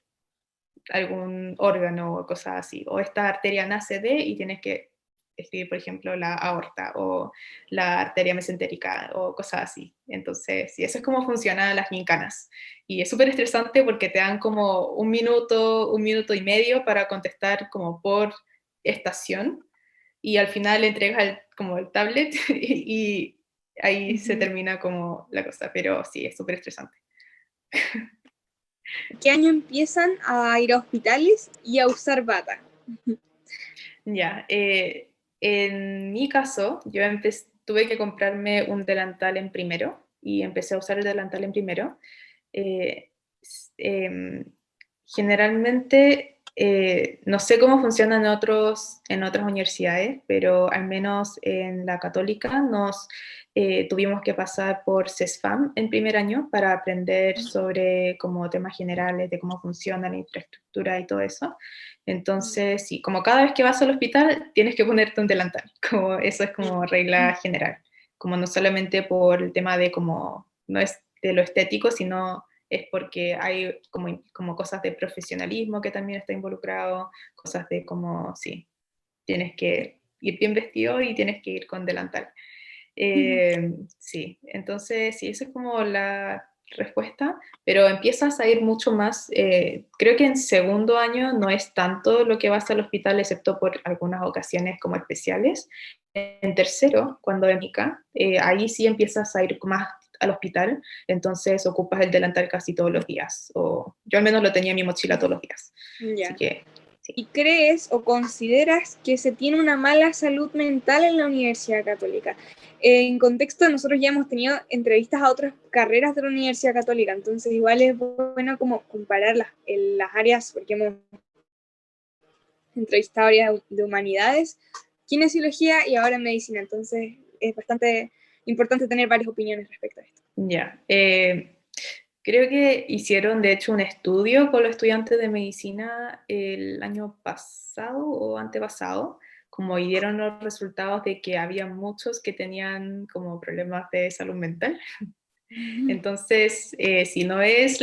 algún órgano o cosas así. O esta arteria nace de y tienes que escribir, por ejemplo, la aorta o la arteria mesentérica o cosas así. Entonces, sí, eso es cómo funcionan las gincanas. Y es súper estresante porque te dan como un minuto y medio para contestar como por estación y al final entregas como el tablet y ahí se termina como la cosa. Pero sí, es súper estresante. ¿Qué año empiezan a ir a hospitales y a usar bata? Ya, en mi caso, tuve que comprarme un delantal en primero y empecé a usar el delantal en primero. Eh, em, Generalmente, no sé cómo funciona en otras universidades, pero al menos en la católica tuvimos que pasar por CESFAM en primer año para aprender sobre como temas generales de cómo funciona la infraestructura y todo eso. Entonces, sí, como cada vez que vas al hospital tienes que ponerte un delantal, como eso es como regla general, como no solamente por el tema de como, no es de lo estético, sino es porque hay como cosas de profesionalismo que también está involucrado, cosas de como, sí, tienes que ir bien vestido y tienes que ir con delantal. Sí, entonces sí, esa es como la respuesta, pero empiezas a ir mucho más, creo que en segundo año no es tanto lo que vas al hospital, excepto por algunas ocasiones como especiales. En tercero, cuando emica, ahí sí empiezas a ir más al hospital, entonces ocupas el delantal casi todos los días, o yo al menos lo tenía en mi mochila todos los días, así Ya. que sí. ¿Y crees o consideras que se tiene una mala salud mental en la Universidad Católica? En contexto, nosotros ya hemos tenido entrevistas a otras carreras de la Universidad Católica, entonces igual es bueno como comparar las áreas, porque hemos entrevistado áreas de humanidades, kinesiología y ahora medicina, entonces es bastante importante tener varias opiniones respecto a esto. Ya, creo que hicieron de hecho un estudio con los estudiantes de medicina el año pasado o antepasado, como y dieron los resultados de que había muchos que tenían como problemas de salud mental. Entonces, si no es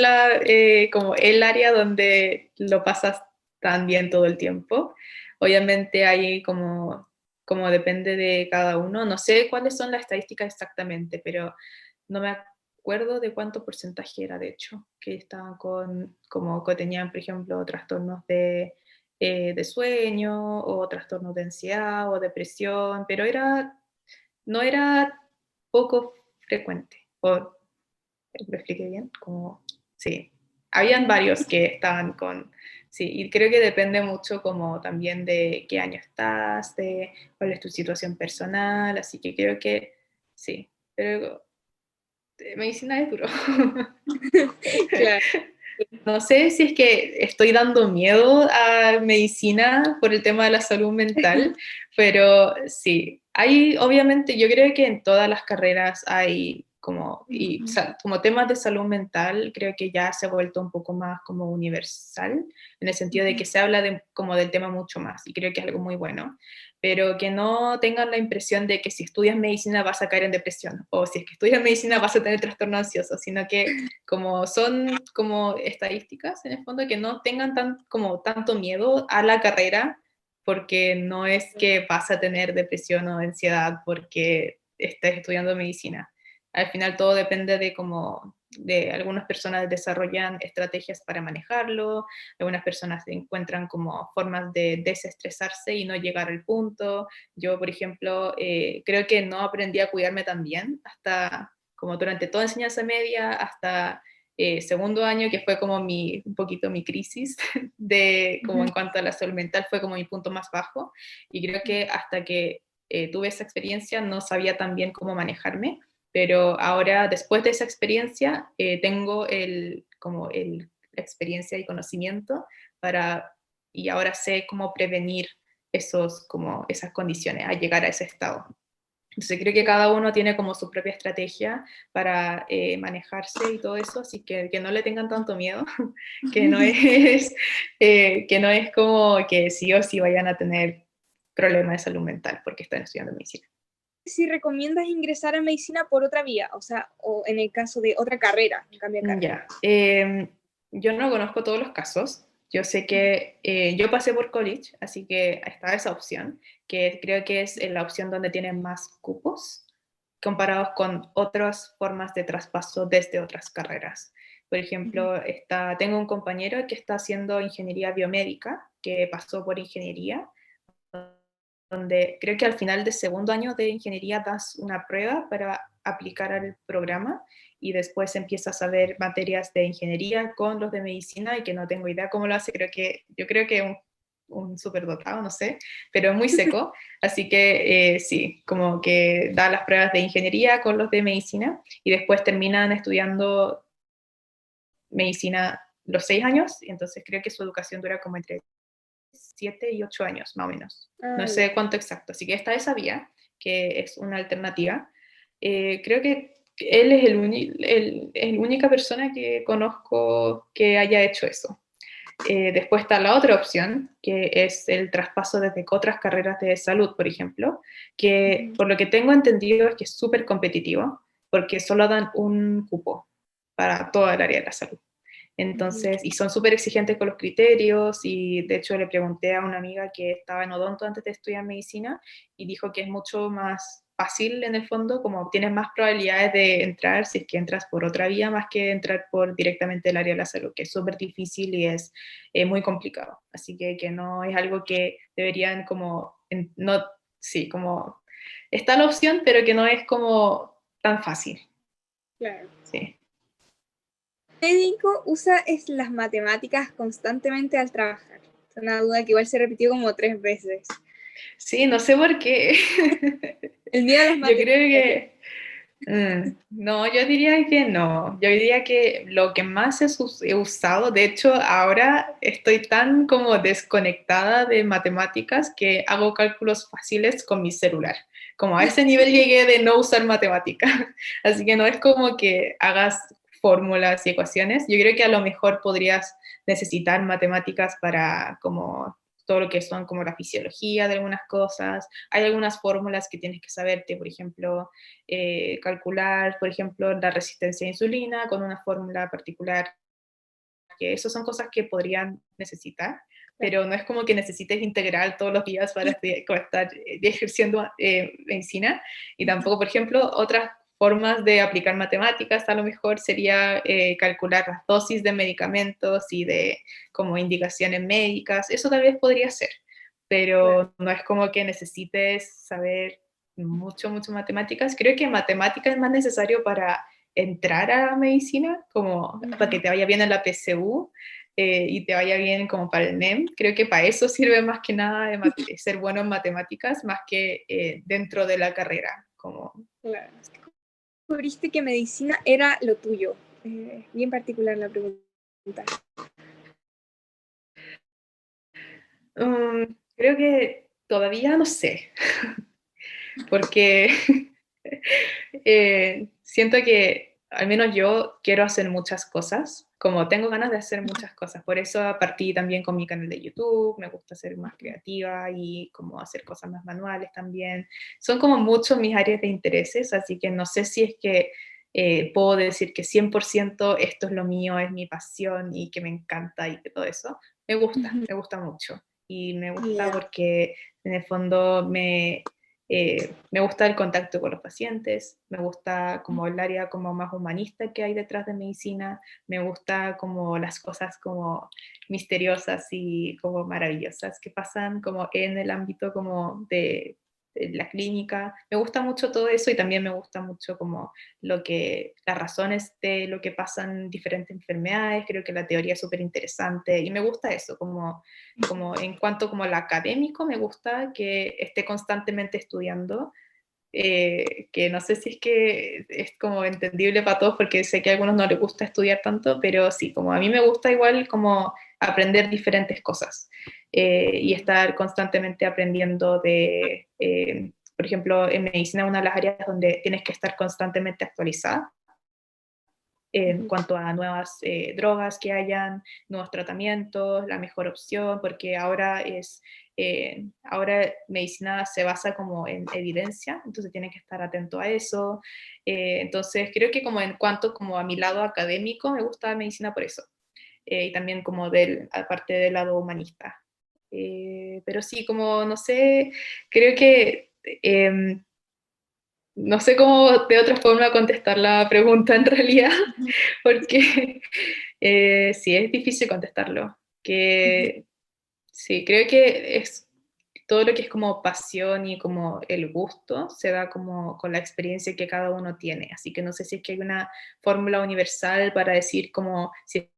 como el área donde lo pasas tan bien todo el tiempo, obviamente hay como depende de cada uno. No sé cuáles son las estadísticas exactamente, pero no me acuerdo de cuánto porcentaje era, de hecho, que estaban como que tenían, por ejemplo, trastornos de sueño o trastornos de ansiedad o depresión, pero no era poco frecuente. O lo expliqué bien, como, sí, habían varios que estaban sí, y creo que depende mucho como también de qué año estás, de cuál es tu situación personal, así que creo que sí, pero medicina es duro. Claro. No sé si es que estoy dando miedo a medicina por el tema de la salud mental, pero sí, hay, obviamente, yo creo que en todas las carreras hay como temas de salud mental, creo que ya se ha vuelto un poco más como universal, en el sentido de que se habla como del tema mucho más, y creo que es algo muy bueno, pero que no tengan la impresión de que si estudias medicina vas a caer en depresión, o si es que estudias medicina vas a tener trastorno ansioso, sino que como son como estadísticas en el fondo que no tengan como tanto miedo a la carrera, porque no es que vas a tener depresión o ansiedad porque estés estudiando medicina. Al final todo depende de cómo de algunas personas desarrollan estrategias para manejarlo, algunas personas encuentran como formas de desestresarse y no llegar al punto. Yo, por ejemplo, creo que no aprendí a cuidarme tan bien hasta como durante toda enseñanza media hasta segundo año, que fue como un poquito mi crisis, de como en cuanto a la salud mental, fue como mi punto más bajo, y creo que hasta que tuve esa experiencia no sabía tan bien cómo manejarme, pero ahora, después de esa experiencia, tengo la experiencia y conocimiento y ahora sé cómo prevenir esas condiciones, a llegar a ese estado. Entonces creo que cada uno tiene como su propia estrategia para manejarse y todo eso, así que no le tengan tanto miedo, que no es, que no es como que sí o sí vayan a tener problemas de salud mental porque están estudiando medicina. Si recomiendas ingresar a medicina por otra vía, o sea, o en el caso de otra carrera, en cambio de carrera. Ya, yo no conozco todos los casos. Yo sé que yo pasé por college, así que está esa opción, que creo que es la opción donde tienen más cupos comparados con otras formas de traspaso desde otras carreras. Por ejemplo, tengo un compañero que está haciendo ingeniería biomédica, que pasó por ingeniería, donde creo que al final del segundo año de ingeniería das una prueba para aplicar al programa y después empiezas a ver materias de ingeniería con los de medicina y que no tengo idea cómo lo hace, yo creo que un superdotado, no sé, pero es muy seco, así que sí, como que da las pruebas de ingeniería con los de medicina y después terminan estudiando medicina los 6 años, y entonces creo que su educación dura como entre 7 y 8 años, más o menos. No Ya. sé cuánto exacto. Así que está esa vía, que es una alternativa. Creo que él es el única persona que conozco que haya hecho eso. Después está la otra opción, que es el traspaso desde otras carreras de salud, por ejemplo, que por lo que tengo entendido es que es súper competitivo, porque solo dan un cupo para toda el área de la salud. Entonces, y son súper exigentes con los criterios, y de hecho le pregunté a una amiga que estaba en odonto antes de estudiar medicina, y dijo que es mucho más fácil en el fondo, como tienes más probabilidades de entrar si es que entras por otra vía, más que entrar por directamente el área de la salud, que es súper difícil y es muy complicado. Así que no es algo que deberían no, sí, como está la opción, pero que no es como tan fácil. Claro. Sí. El médico usa las matemáticas constantemente al trabajar. Es una duda que igual se repitió como 3 veces. Sí, no sé por qué. El miedo a las Yo creo matemáticas. que, no, yo diría que no. Yo diría que lo que más he usado, de hecho, ahora estoy tan como desconectada de matemáticas que hago cálculos fáciles con mi celular. Como a ese nivel llegué de no usar matemáticas. Así que no es como que hagas fórmulas y ecuaciones. Yo creo que a lo mejor podrías necesitar matemáticas para como todo lo que son como la fisiología de algunas cosas. Hay algunas fórmulas que tienes que saberte, por ejemplo, calcular, por ejemplo, la resistencia a insulina con una fórmula particular, que eso son cosas que podrían necesitar, pero no es como que necesites integral todos los días para estar ejerciendo medicina, y tampoco, por ejemplo, otras formas de aplicar matemáticas a lo mejor sería calcular las dosis de medicamentos y de como indicaciones médicas, eso tal vez podría ser, Claro. pero no es como que necesites saber mucho matemáticas. Creo que matemáticas es más necesario para entrar a medicina, como para que te vaya bien en la PSU y te vaya bien como para el NEM. Creo que para eso sirve más que nada ser bueno en matemáticas, más que dentro de la carrera. Como, Claro. Descubriste que medicina era lo tuyo. Bien particular la pregunta. creo que todavía no sé, porque siento que al menos yo quiero hacer muchas cosas, como tengo ganas de hacer muchas cosas, por eso partí también con mi canal de YouTube, me gusta ser más creativa y como hacer cosas más manuales también. Son como muchos mis áreas de intereses, así que no sé si es que puedo decir que 100% esto es lo mío, es mi pasión y que me encanta y que todo eso. Me gusta mucho. Y me gusta Yeah. porque en el fondo me gusta el contacto con los pacientes, me gusta como el área como más humanista que hay detrás de medicina, me gusta como las cosas como misteriosas y como maravillosas que pasan como en el ámbito como la clínica. Me gusta mucho todo eso y también me gusta mucho como las razones de lo que pasan diferentes enfermedades. Creo que la teoría es súper interesante y me gusta eso, como en cuanto como lo académico, me gusta que esté constantemente estudiando, que no sé si es que es como entendible para todos, porque sé que a algunos no les gusta estudiar tanto, pero sí, como a mí me gusta igual como aprender diferentes cosas, y estar constantemente aprendiendo por ejemplo, en medicina una de las áreas donde tienes que estar constantemente actualizada en cuanto a nuevas drogas que hayan, nuevos tratamientos, la mejor opción, porque ahora medicina se basa como en evidencia, entonces tiene que estar atento a eso. Entonces creo que como en cuanto como a mi lado académico, me gusta la medicina por eso. Y también como aparte del lado humanista. Pero sí, como no sé, creo que no sé cómo de otra forma contestar la pregunta en realidad, porque sí, es difícil contestarlo. Que sí, creo que es todo lo que es como pasión y como el gusto se da como con la experiencia que cada uno tiene. Así que no sé si es que hay una fórmula universal para decir como si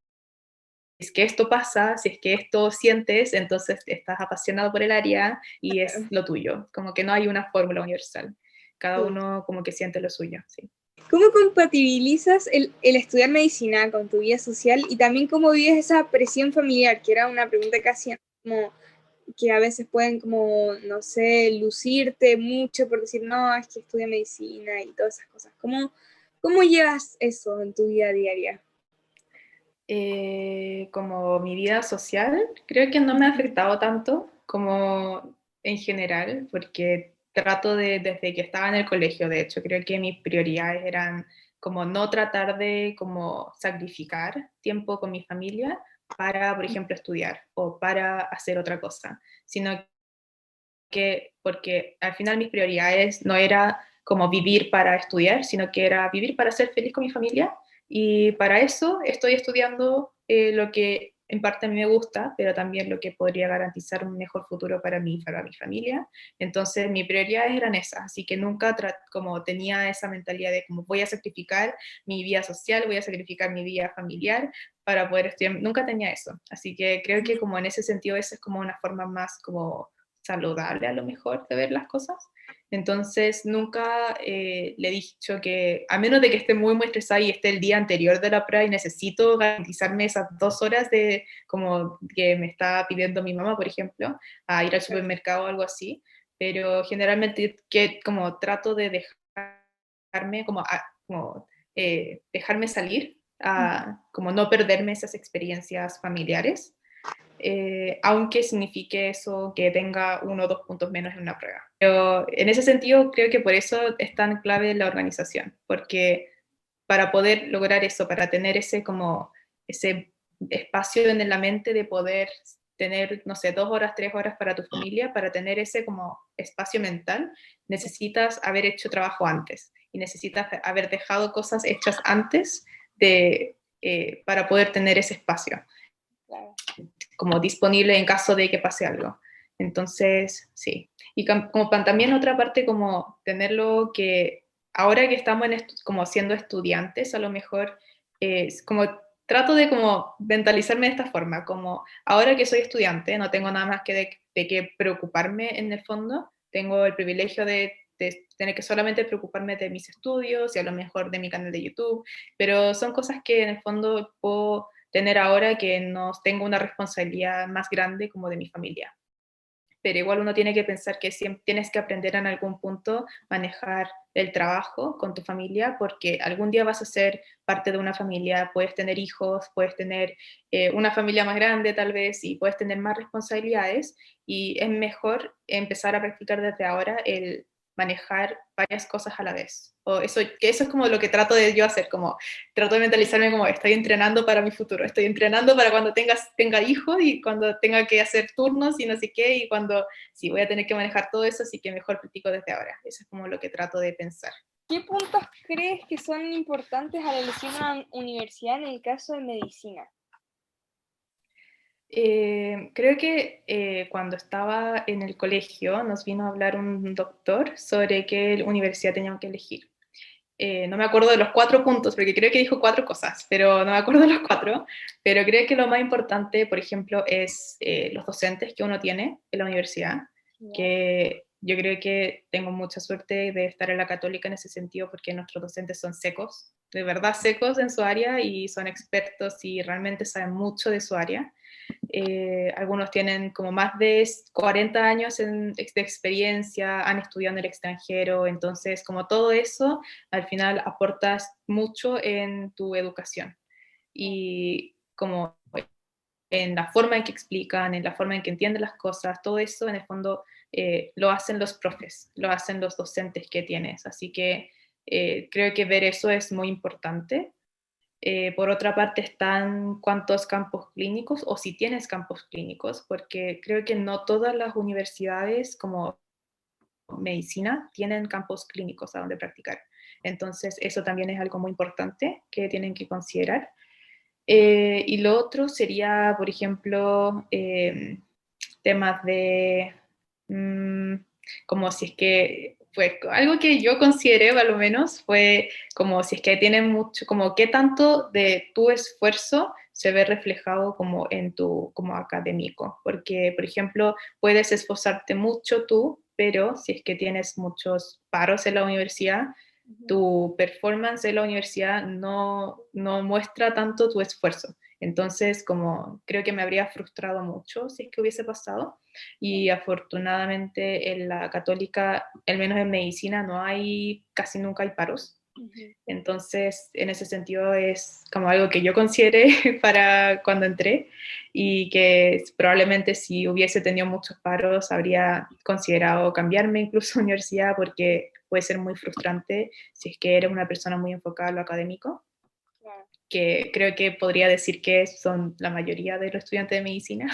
es que esto pasa, si es que esto sientes, entonces estás apasionado por el área y es lo tuyo. Como que no hay una fórmula universal. Cada Sí. uno como que siente lo suyo, sí. ¿Cómo compatibilizas el estudiar medicina con tu vida social y también cómo vives esa presión familiar? Que era una pregunta que hacían, como que a veces pueden como, no sé, lucirte mucho por decir, no, es que estudia medicina y todas esas cosas. ¿Cómo llevas eso en tu vida diaria? Como mi vida social, creo que no me ha afectado tanto como en general, porque trato desde que estaba en el colegio, de hecho, creo que mis prioridades eran como no tratar de como sacrificar tiempo con mi familia para, por ejemplo, estudiar o para hacer otra cosa, sino que porque al final mis prioridades no era como vivir para estudiar, sino que era vivir para ser feliz con mi familia, y para eso estoy estudiando lo que en parte a mí me gusta, pero también lo que podría garantizar un mejor futuro para mí y para mi familia. Entonces mis prioridades eran esas, así que nunca como tenía esa mentalidad de como voy a sacrificar mi vida social, voy a sacrificar mi vida familiar para poder estudiar, nunca tenía eso. Así que creo que como en ese sentido esa es como una forma más como saludable a lo mejor de ver las cosas. Entonces nunca le he dicho que, a menos de que esté muy estresada y esté el día anterior de la prueba y necesito garantizarme esas 2 horas de como que me está pidiendo mi mamá, por ejemplo, a ir al supermercado o algo así, pero generalmente que como trato de dejarme dejarme salir, como no perderme esas experiencias familiares, aunque signifique eso que tenga 1 o 2 puntos menos en una prueba. Pero en ese sentido, creo que por eso es tan clave la organización, porque para poder lograr eso, para tener ese espacio en la mente de poder tener, no sé, 2 horas, 3 horas para tu familia, para tener ese como espacio mental, necesitas haber hecho trabajo antes y necesitas haber dejado cosas hechas antes para poder tener ese espacio Claro. como disponible en caso de que pase algo. Entonces, sí. Y como también otra parte, como tenerlo que ahora que estamos como siendo estudiantes, a lo mejor, como trato de como mentalizarme de esta forma, como ahora que soy estudiante, no tengo nada más que de que preocuparme en el fondo, tengo el privilegio de tener que solamente preocuparme de mis estudios y a lo mejor de mi canal de YouTube, pero son cosas que en el fondo puedo tener ahora que no tengo una responsabilidad más grande como de mi familia. Pero igual uno tiene que pensar que siempre tienes que aprender en algún punto manejar el trabajo con tu familia, porque algún día vas a ser parte de una familia, puedes tener hijos, puedes tener una familia más grande tal vez y puedes tener más responsabilidades, y es mejor empezar a practicar desde ahora el manejar varias cosas a la vez. Que eso es como lo que trato de yo hacer, como trato de mentalizarme como estoy entrenando para mi futuro, estoy entrenando para cuando tenga hijos y cuando tenga que hacer turnos y no sé qué, y cuando sí voy a tener que manejar todo eso, así que mejor practico desde ahora. Eso es como lo que trato de pensar. ¿Qué puntos crees que son importantes al elegir una universidad en el caso de medicina? Creo que cuando estaba en el colegio nos vino a hablar un doctor sobre qué universidad teníamos que elegir. No me acuerdo de los 4 puntos, porque creo que dijo 4 cosas, pero no me acuerdo de los 4. Pero creo que lo más importante, por ejemplo, es los docentes que uno tiene en la universidad, ¿Ya? que yo creo que tengo mucha suerte de estar en la Católica en ese sentido, porque nuestros docentes son secos, de verdad secos en su área y son expertos y realmente saben mucho de su área. Algunos tienen como más de 40 años de experiencia, han estudiado en el extranjero, entonces como todo eso, al final aportas mucho en tu educación y como en la forma en que explican, en la forma en que entienden las cosas, todo eso en el fondo lo hacen los profes, lo hacen los docentes que tienes, así que creo que ver eso es muy importante. Por otra parte están cuántos campos clínicos o si tienes campos clínicos, porque creo que no todas las universidades como medicina tienen campos clínicos a donde practicar. Entonces eso también es algo muy importante que tienen que considerar. Y lo otro sería, por ejemplo, temas de como si es que fue algo que yo consideré, a lo menos, fue como si es que tienen mucho, como qué tanto de tu esfuerzo se ve reflejado como en tu, como académico, porque, por ejemplo, puedes esforzarte mucho tú, pero si es que tienes muchos paros en la universidad, Ujú. tu performance en la universidad no muestra tanto tu esfuerzo. Entonces, como creo que me habría frustrado mucho si es que hubiese pasado. Y afortunadamente en la católica, al menos en medicina, no hay, casi nunca hay paros. Ujú. Entonces, en ese sentido es como algo que yo consideré para cuando entré y que probablemente si hubiese tenido muchos paros habría considerado cambiarme incluso a universidad porque puede ser muy frustrante si es que eres una persona muy enfocada en lo académico, Claro. que creo que podría decir que son la mayoría de los estudiantes de medicina,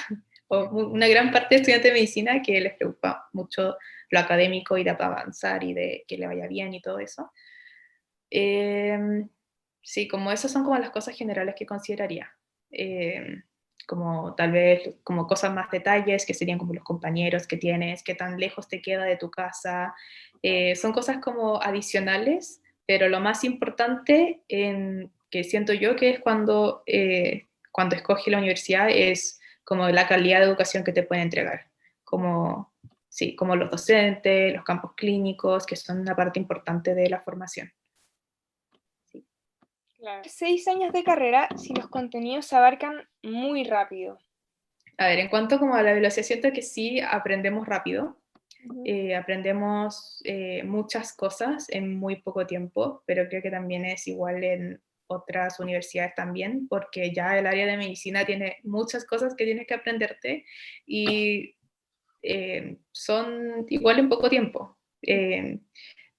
o una gran parte de estudiantes de medicina que les preocupa mucho lo académico y de avanzar y de que le vaya bien y todo eso. Eh, sí, como esas son como las cosas generales que consideraría. Eh, como tal vez como cosas más detalles que serían como los compañeros que tienes, qué tan lejos te queda de tu casa. Son cosas como adicionales, pero lo más importante que siento yo que es cuando escoges la universidad es como la calidad de educación que te pueden entregar. Como, sí, como los docentes, los campos clínicos, que son una parte importante de la formación. Sí. Claro. 6 años de carrera si los contenidos se abarcan muy rápido. A ver, en cuanto como a la velocidad, siento que sí aprendemos rápido, Ujú. aprendemos muchas cosas en muy poco tiempo, pero creo que también es igual en otras universidades también, porque ya el área de medicina tiene muchas cosas que tienes que aprenderte y son igual en poco tiempo.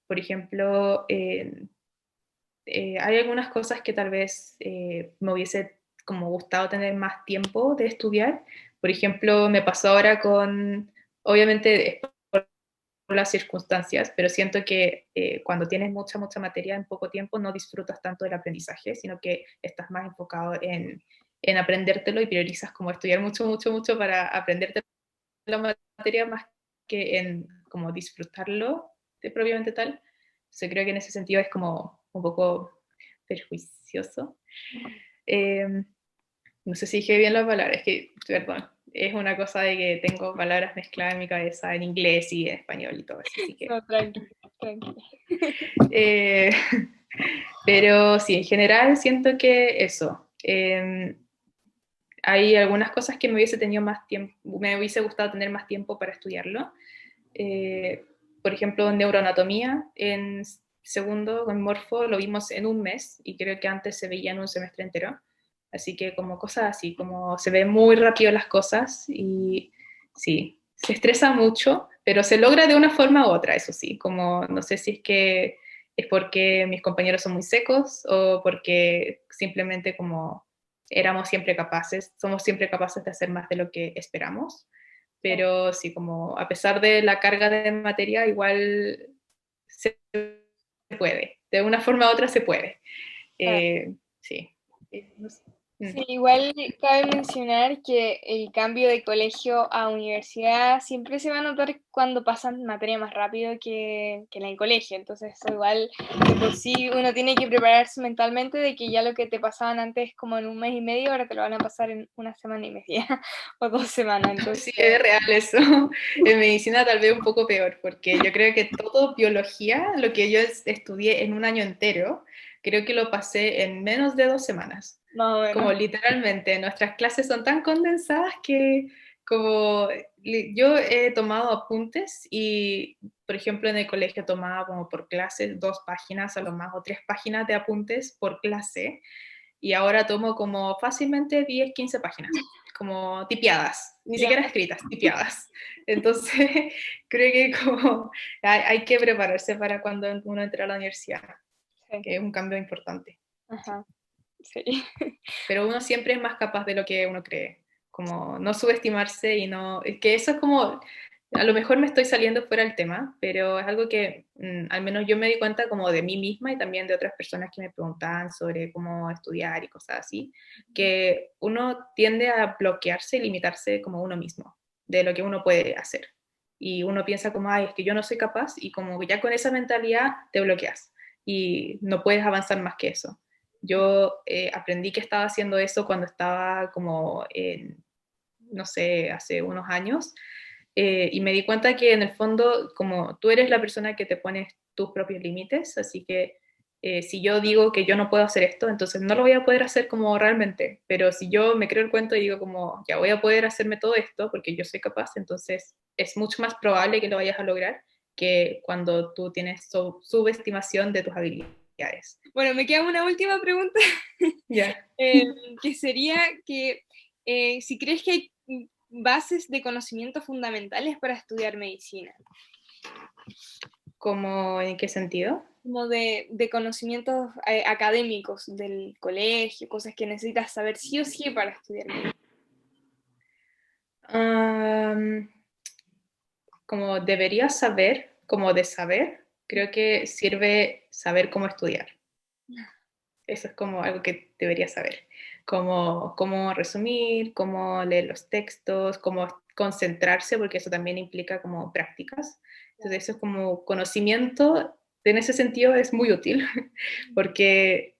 Por ejemplo, hay algunas cosas que tal vez me hubiese como gustado tener más tiempo de estudiar. Por ejemplo, me pasó ahora con, obviamente es por las circunstancias, pero siento que cuando tienes mucha materia en poco tiempo no disfrutas tanto del aprendizaje, sino que estás más enfocado en aprendértelo y priorizas como estudiar mucho para aprenderte la materia más que en como disfrutarlo de propiamente tal. Entonces creo que en ese sentido es como un poco perjuicioso. Eh, no sé si dije bien las palabras, es que, perdón, es una cosa de que tengo palabras mezcladas en mi cabeza en inglés y en español y todo eso, así que... No, tranqui, tranqui. Eh, pero sí, en general siento que eso. Hay algunas cosas que me hubiese tenido más tiempo, me hubiese gustado tener más tiempo para estudiarlo. Eh, por ejemplo, neuroanatomía en segundo con Morfo lo vimos en un mes y creo que antes se veía en un semestre entero. Así que como cosas así, como se ven muy rápido las cosas y sí, se estresa mucho, pero se logra de una forma u otra, eso sí, como no sé si es que es porque mis compañeros son muy secos o porque simplemente como somos siempre capaces de hacer más de lo que esperamos, pero sí, como a pesar de la carga de materia, igual se puede, de una forma u otra se puede. Claro. Sí. No sé. Mm. Sí, igual cabe mencionar que el cambio de colegio a universidad siempre se va a notar cuando pasan materia más rápido que en el colegio. Entonces, eso igual de por sí uno tiene que prepararse mentalmente de que ya lo que te pasaban antes como en un mes y medio, ahora te lo van a pasar en una semana y media o 2 semanas. Sí, Entonces, es real eso. En medicina tal vez un poco peor, porque yo creo que todo biología, lo que yo estudié en un año entero, creo que lo pasé en menos de 2 semanas. más o Como menos. literalmente, nuestras clases son tan condensadas que como yo he tomado apuntes y, por ejemplo, en el colegio tomaba como por clase 2 páginas a lo más o 3 páginas de apuntes por clase y ahora tomo como fácilmente 10 15 páginas, como tipiadas, ni Ya, siquiera escritas, tipiadas. Entonces, creo que como hay que prepararse para cuando uno entre a la universidad, sí. que es un cambio importante. Sí. Ajá, sí. Pero uno siempre es más capaz de lo que uno cree, como no subestimarse y no, es que eso es como, a lo mejor me estoy saliendo fuera del tema, pero es algo que al menos yo me di cuenta como de mí misma y también de otras personas que me preguntaban sobre cómo estudiar y cosas así, que uno tiende a bloquearse y limitarse como uno mismo, de lo que uno puede hacer. Y uno piensa como, ay, es que yo no soy capaz y como ya con esa mentalidad te bloqueas y no puedes avanzar más que eso. Yo aprendí que estaba haciendo eso cuando estaba como en, no sé, hace unos años, y me di cuenta que en el fondo, como tú eres la persona que te pones tus propios límites, así que si yo digo que yo no puedo hacer esto, entonces no lo voy a poder hacer como realmente, pero si yo me creo el cuento y digo como, ya voy a poder hacerme todo esto porque yo soy capaz, entonces es mucho más probable que lo vayas a lograr que cuando tú tienes subestimación de tus habilidades. Bueno, me queda una última pregunta. Ya. eh, que sería que si crees que hay bases de conocimientos fundamentales para estudiar medicina, ¿Cómo en qué sentido? como de conocimientos académicos del colegio, cosas que necesitas saber sí o sí para estudiar medicina. Am, como deberías saber, como de saber, creo que sirve saber cómo estudiar. Eso es como algo que deberías saber. Cómo resumir, cómo leer los textos, cómo concentrarse, porque eso también implica como prácticas. Entonces eso es como conocimiento, en ese sentido es muy útil, porque,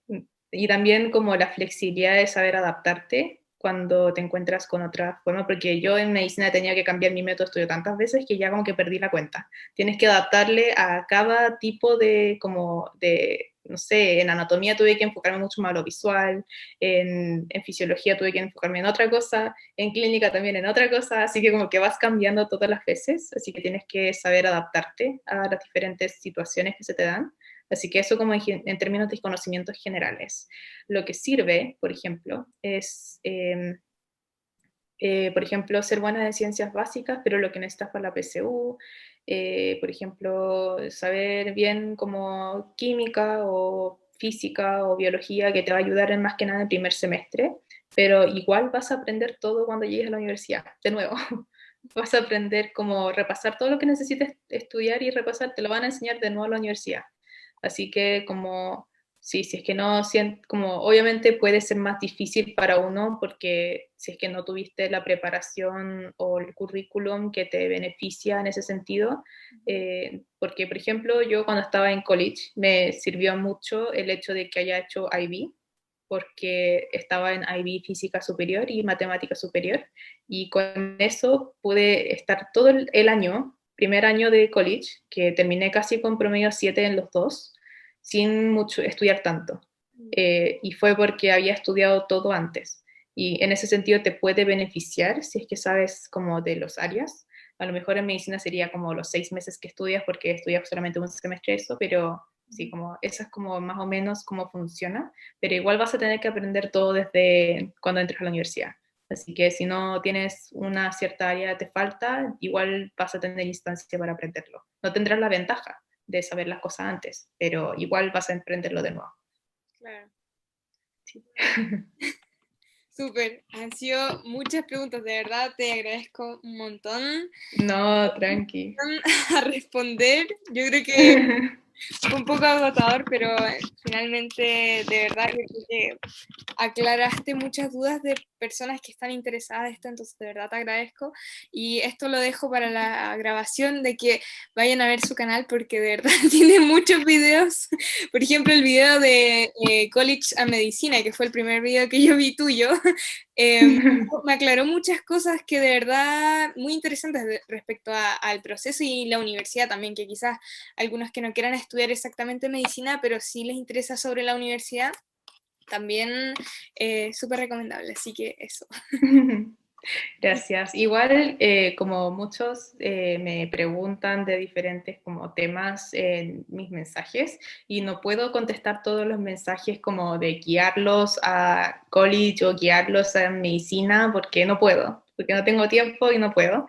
y también como la flexibilidad de saber adaptarte cuando te encuentras con otra forma, porque yo en medicina tenía que cambiar mi método de estudio tantas veces que ya como que perdí la cuenta. Tienes que adaptarle a cada tipo de, como de, no sé, en anatomía tuve que enfocarme mucho más a lo visual, en fisiología tuve que enfocarme en otra cosa, en clínica también en otra cosa, así que como que vas cambiando todas las veces, así que tienes que saber adaptarte a las diferentes situaciones que se te dan. Así que eso como en términos de conocimientos generales. Lo que sirve, por ejemplo, es por ejemplo, ser buena en ciencias básicas, pero lo que necesitas para la PSU, por ejemplo, saber bien como química o física o biología, que te va a ayudar en más que nada en el primer semestre, pero igual vas a aprender todo cuando llegues a la universidad, de nuevo. Vas a aprender como repasar todo lo que necesites estudiar y repasar, te lo van a enseñar de nuevo a la universidad. Así que como sí, si es que no, como obviamente puede ser más difícil para uno porque si es que no tuviste la preparación o el currículum que te beneficia en ese sentido, porque por ejemplo yo cuando estaba en college me sirvió mucho el hecho de que haya hecho IB, porque estaba en IB Física Superior y Matemática Superior, y con eso pude estar todo el año, primer año de college, que terminé casi con promedio 7 en los dos, sin mucho estudiar tanto. Y fue porque había estudiado todo antes. Y en ese sentido te puede beneficiar si es que sabes como de los áreas. A lo mejor en medicina sería como los 6 meses que estudias porque estudias solamente un semestre eso, pero sí, como eso es como más o menos cómo funciona, pero igual vas a tener que aprender todo desde cuando entres a la universidad. Así que si no tienes una cierta área que te falta, igual vas a tener instancia para aprenderlo. No tendrás la ventaja de saber las cosas antes, pero igual vas a aprenderlo de nuevo. Claro. Sí. Súper, han sido muchas preguntas, de verdad te agradezco un montón No, tranqui. a responder. Yo creo que Fue un poco agotador, pero finalmente, de verdad, creo que aclaraste muchas dudas de personas que están interesadas en esto, entonces de verdad te agradezco. Y esto lo dejo para la grabación de que vayan a ver su canal porque de verdad tiene muchos videos. Por ejemplo, el video de College a Medicina, que fue el primer video que yo vi tuyo, eh, me aclaró muchas cosas que de verdad muy interesantes respecto al proceso y la universidad también, que quizás algunos que no quieran estudiar exactamente medicina, pero sí les interesa sobre la universidad, también súper recomendable, así que eso. Gracias. Igual, como muchos me preguntan de diferentes como temas en mis mensajes y no puedo contestar todos los mensajes como de guiarlos a college o guiarlos a medicina porque no puedo, porque no tengo tiempo y no puedo.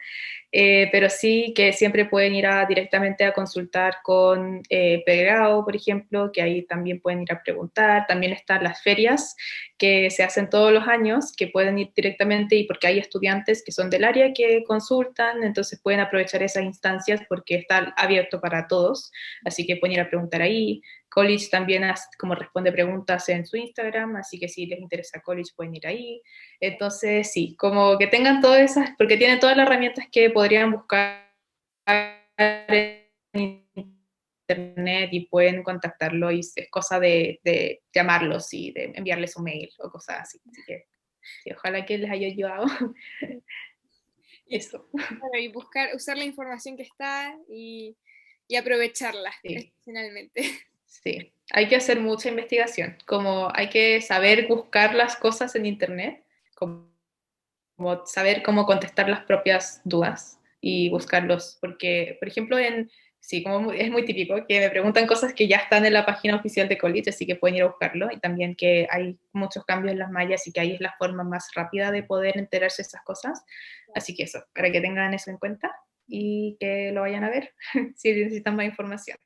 Pero sí que siempre pueden ir directamente a consultar con pregrado, por ejemplo, que ahí también pueden ir a preguntar. También están las ferias que se hacen todos los años, que pueden ir directamente y porque hay estudiantes que son del área que consultan, entonces pueden aprovechar esas instancias porque está abierto para todos, así que pueden ir a preguntar ahí. College también como responde preguntas en su Instagram, así que si les interesa College pueden ir ahí. Entonces, sí, como que tengan todas esas, porque tienen todas las herramientas que podrían buscar en internet y pueden contactarlo y es cosa de llamarlos y de enviarles un mail o cosas así. Así que sí, ojalá que les haya ayudado. Y, Eso. claro, y buscar, usar la información que está y aprovecharla, Sí, finalmente. sí. Hay que hacer mucha investigación, como hay que saber buscar las cosas en internet, como saber cómo contestar las propias dudas y buscarlos, porque, por ejemplo, sí, como es muy típico que me preguntan cosas que ya están en la página oficial de College, así que pueden ir a buscarlo, y también que hay muchos cambios en las mallas y que ahí es la forma más rápida de poder enterarse de esas cosas, así que eso, para que tengan eso en cuenta y que lo vayan a ver si necesitan más información.